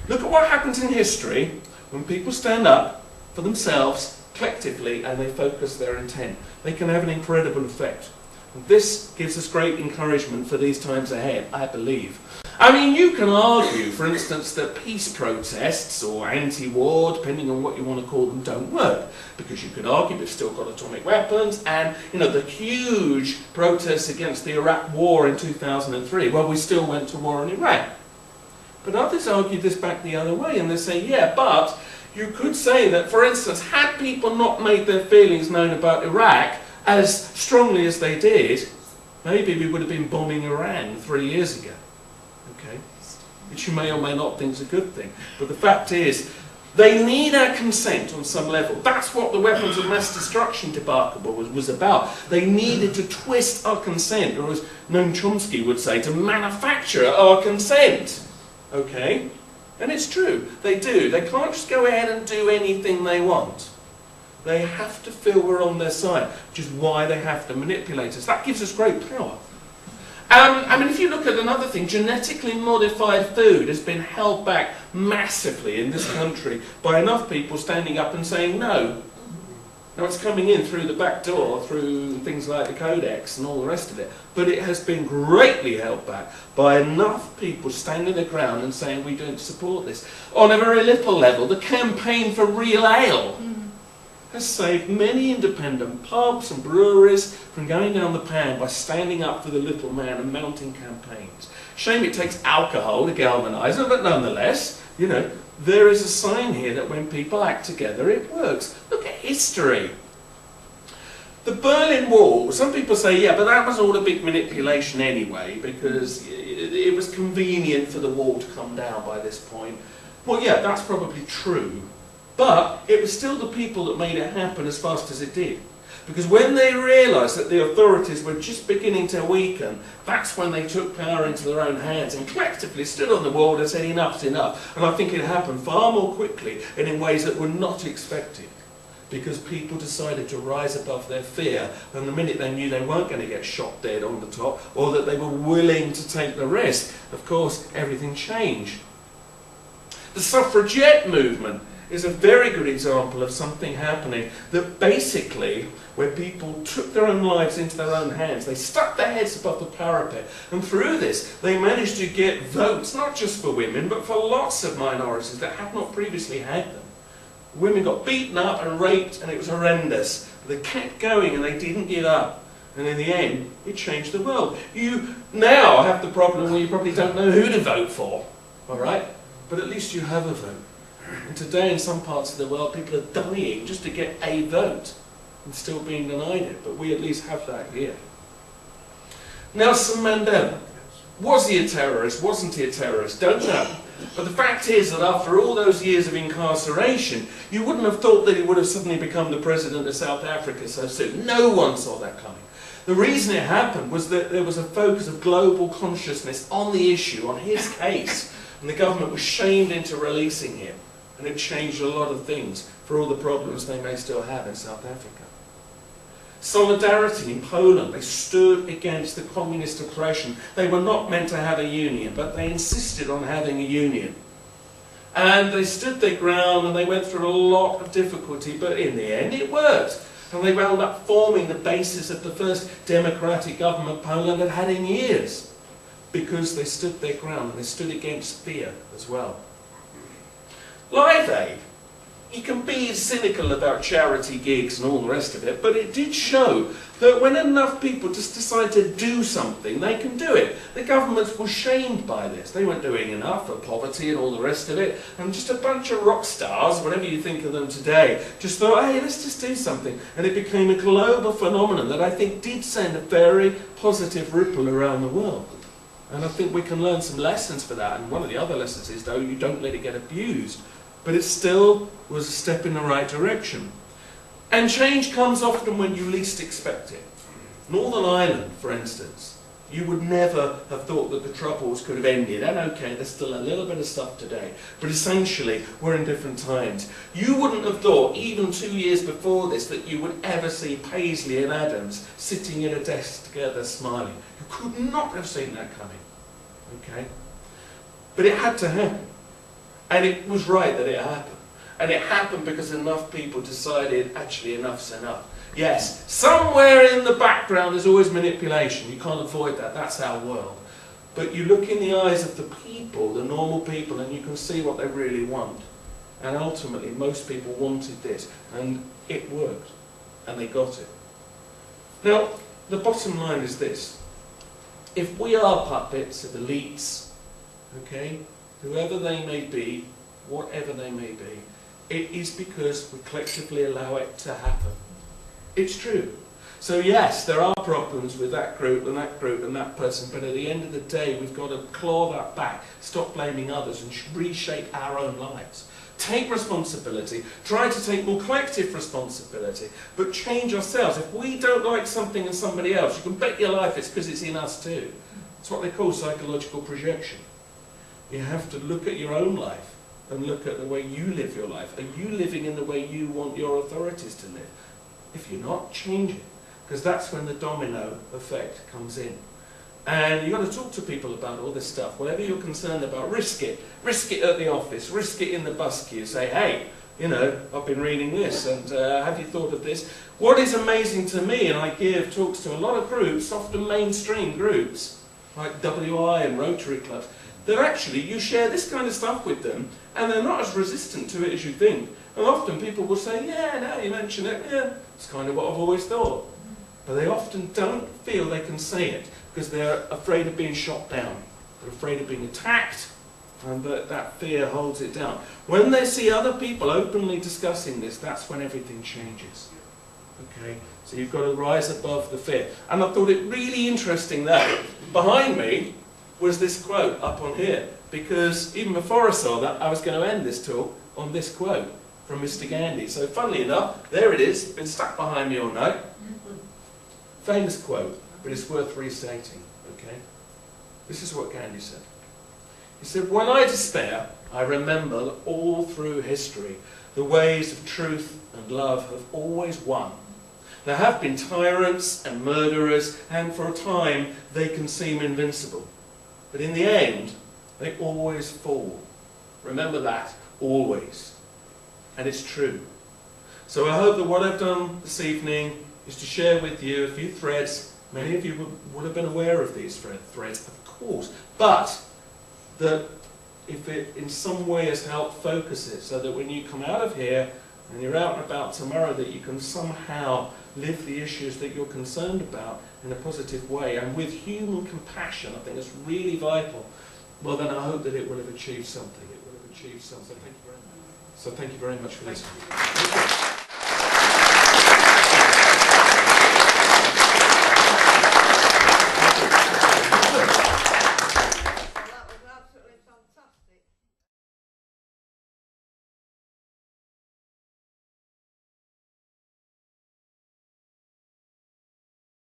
Look at what happens in history when people stand up for themselves collectively and they focus their intent. They can have an incredible effect. And this gives us great encouragement for these times ahead, I believe. I mean, you can argue, for instance, that peace protests or anti-war, depending on what you want to call them, don't work. Because you could argue we've still got atomic weapons and, the huge protests against the Iraq war in 2003, well, we still went to war in Iraq. But others argue this back the other way and they say, yeah, but you could say that, for instance, had people not made their feelings known about Iraq as strongly as they did, maybe we would have been bombing Iran 3 years ago. Okay? Which you may or may not think is a good thing. But the fact is, they need our consent on some level. That's what the weapons of mass destruction debacle was about. They needed to twist our consent, or as Noam Chomsky would say, to manufacture our consent. Okay? And it's true, they do. They can't just go ahead and do anything they want. They have to feel we're on their side, which is why they have to manipulate us. That gives us great power. I mean, if you look at another thing, genetically modified food has been held back massively in this country by enough people standing up and saying no. Now it's coming in through the back door, through things like the Codex and all the rest of it, but it has been greatly held back by enough people standing their ground and saying we don't support this. On a very little level, the campaign for real ale has saved many independent pubs and breweries from going down the pan by standing up for the little man and mounting campaigns. Shame it takes alcohol to galvanise them, but nonetheless, there is a sign here that when people act together, it works. Look at history. The Berlin Wall, some people say, yeah, but that was all a big manipulation anyway, because it was convenient for the wall to come down by this point. Well, yeah, that's probably true. But it was still the people that made it happen as fast as it did. Because when they realised that the authorities were just beginning to weaken, that's when they took power into their own hands and collectively stood on the wall and said enough's enough. And I think it happened far more quickly and in ways that were not expected. Because people decided to rise above their fear, and the minute they knew they weren't going to get shot dead on the top, or that they were willing to take the risk, of course, everything changed. The suffragette movement is a very good example of something happening that basically, where people took their own lives into their own hands, they stuck their heads above the parapet, and through this they managed to get votes, not just for women, but for lots of minorities that had not previously had them. Women got beaten up and raped, and it was horrendous. They kept going and they didn't give up. And in the end, it changed the world. You now have the problem where you probably don't know who to vote for, all right? But at least you have a vote. And today in some parts of the world, people are dying just to get a vote and still being denied it. But we at least have that here. Nelson Mandela. Was he a terrorist? Wasn't he a terrorist? Don't know. But the fact is that after all those years of incarceration, you wouldn't have thought that he would have suddenly become the president of South Africa so soon. No one saw that coming. The reason it happened was that there was a focus of global consciousness on the issue, on his case, and the government was shamed into releasing him. And it changed a lot of things for all the problems they may still have in South Africa. Solidarity in Poland. They stood against the communist oppression. They were not meant to have a union, but they insisted on having a union. And they stood their ground and they went through a lot of difficulty, but in the end it worked. And they wound up forming the basis of the first democratic government Poland had had in years, because they stood their ground and they stood against fear as well. Live Aid. You can be cynical about charity gigs and all the rest of it, but it did show that when enough people just decide to do something, they can do it. The governments were shamed by this. They weren't doing enough for poverty and all the rest of it, and just a bunch of rock stars, whatever you think of them today, just thought, hey, let's just do something. And it became a global phenomenon that I think did send a very positive ripple around the world. And I think we can learn some lessons for that, and one of the other lessons is, though, you don't let it get abused. But it still was a step in the right direction. And change comes often when you least expect it. Northern Ireland, for instance, you would never have thought that the Troubles could have ended. And okay, there's still a little bit of stuff today, but essentially we're in different times. You wouldn't have thought, even 2 years before this, that you would ever see Paisley and Adams sitting in a desk together smiling. You could not have seen that coming. Okay? But it had to happen. And it was right that it happened. And it happened because enough people decided, actually, enough's enough. Yes, somewhere in the background there's always manipulation. You can't avoid that. That's our world. But you look in the eyes of the people, the normal people, and you can see what they really want. And ultimately, most people wanted this. And it worked. And they got it. Now, the bottom line is this. If we are puppets of elites, okay, whoever they may be, whatever they may be, it is because we collectively allow it to happen. It's true. So yes, there are problems with that group and that person, but at the end of the day, we've got to claw that back, stop blaming others, and reshape our own lives. Take responsibility, try to take more collective responsibility, but change ourselves. If we don't like something in somebody else, you can bet your life it's because it's in us too. It's what they call psychological projection. You have to look at your own life and look at the way you live your life. Are you living in the way you want your authorities to live? If you're not, change it, because that's when the domino effect comes in. And you've got to talk to people about all this stuff. Whatever you're concerned about, risk it. Risk it at the office, risk it in the bus queue. Say, hey, you know, I've been reading this, and have you thought of this? What is amazing to me, and I give talks to a lot of groups, often mainstream groups, like WI and Rotary clubs, that actually you share this kind of stuff with them and they're not as resistant to it as you think. And often people will say, yeah, now you mention it, yeah, it's kind of what I've always thought. But they often don't feel they can say it because they're afraid of being shot down. They're afraid of being attacked, and that fear holds it down. When they see other people openly discussing this, that's when everything changes. Okay, so you've got to rise above the fear. And I thought it really interesting that behind me was this quote up on here, because even before I saw that, I was going to end this talk on this quote from Mr. Gandhi. So funnily enough, there it is, been stuck behind me all night. Famous quote, but it's worth restating, okay? This is what Gandhi said. He said, when I despair, I remember that all through history, the ways of truth and love have always won. There have been tyrants and murderers, and for a time they can seem invincible. But in the end, they always fall. Remember that, always. And it's true. So I hope that what I've done this evening is to share with you a few threads. Many of you would have been aware of these threads, of course, but that if it in some way has helped focus it, so that when you come out of here and you're out and about tomorrow, that you can somehow live the issues that you're concerned about in a positive way and with human compassion. I think it's really vital. Well, then I hope that it will have achieved something. It will have achieved something. Thank you very much. So thank you very much for listening.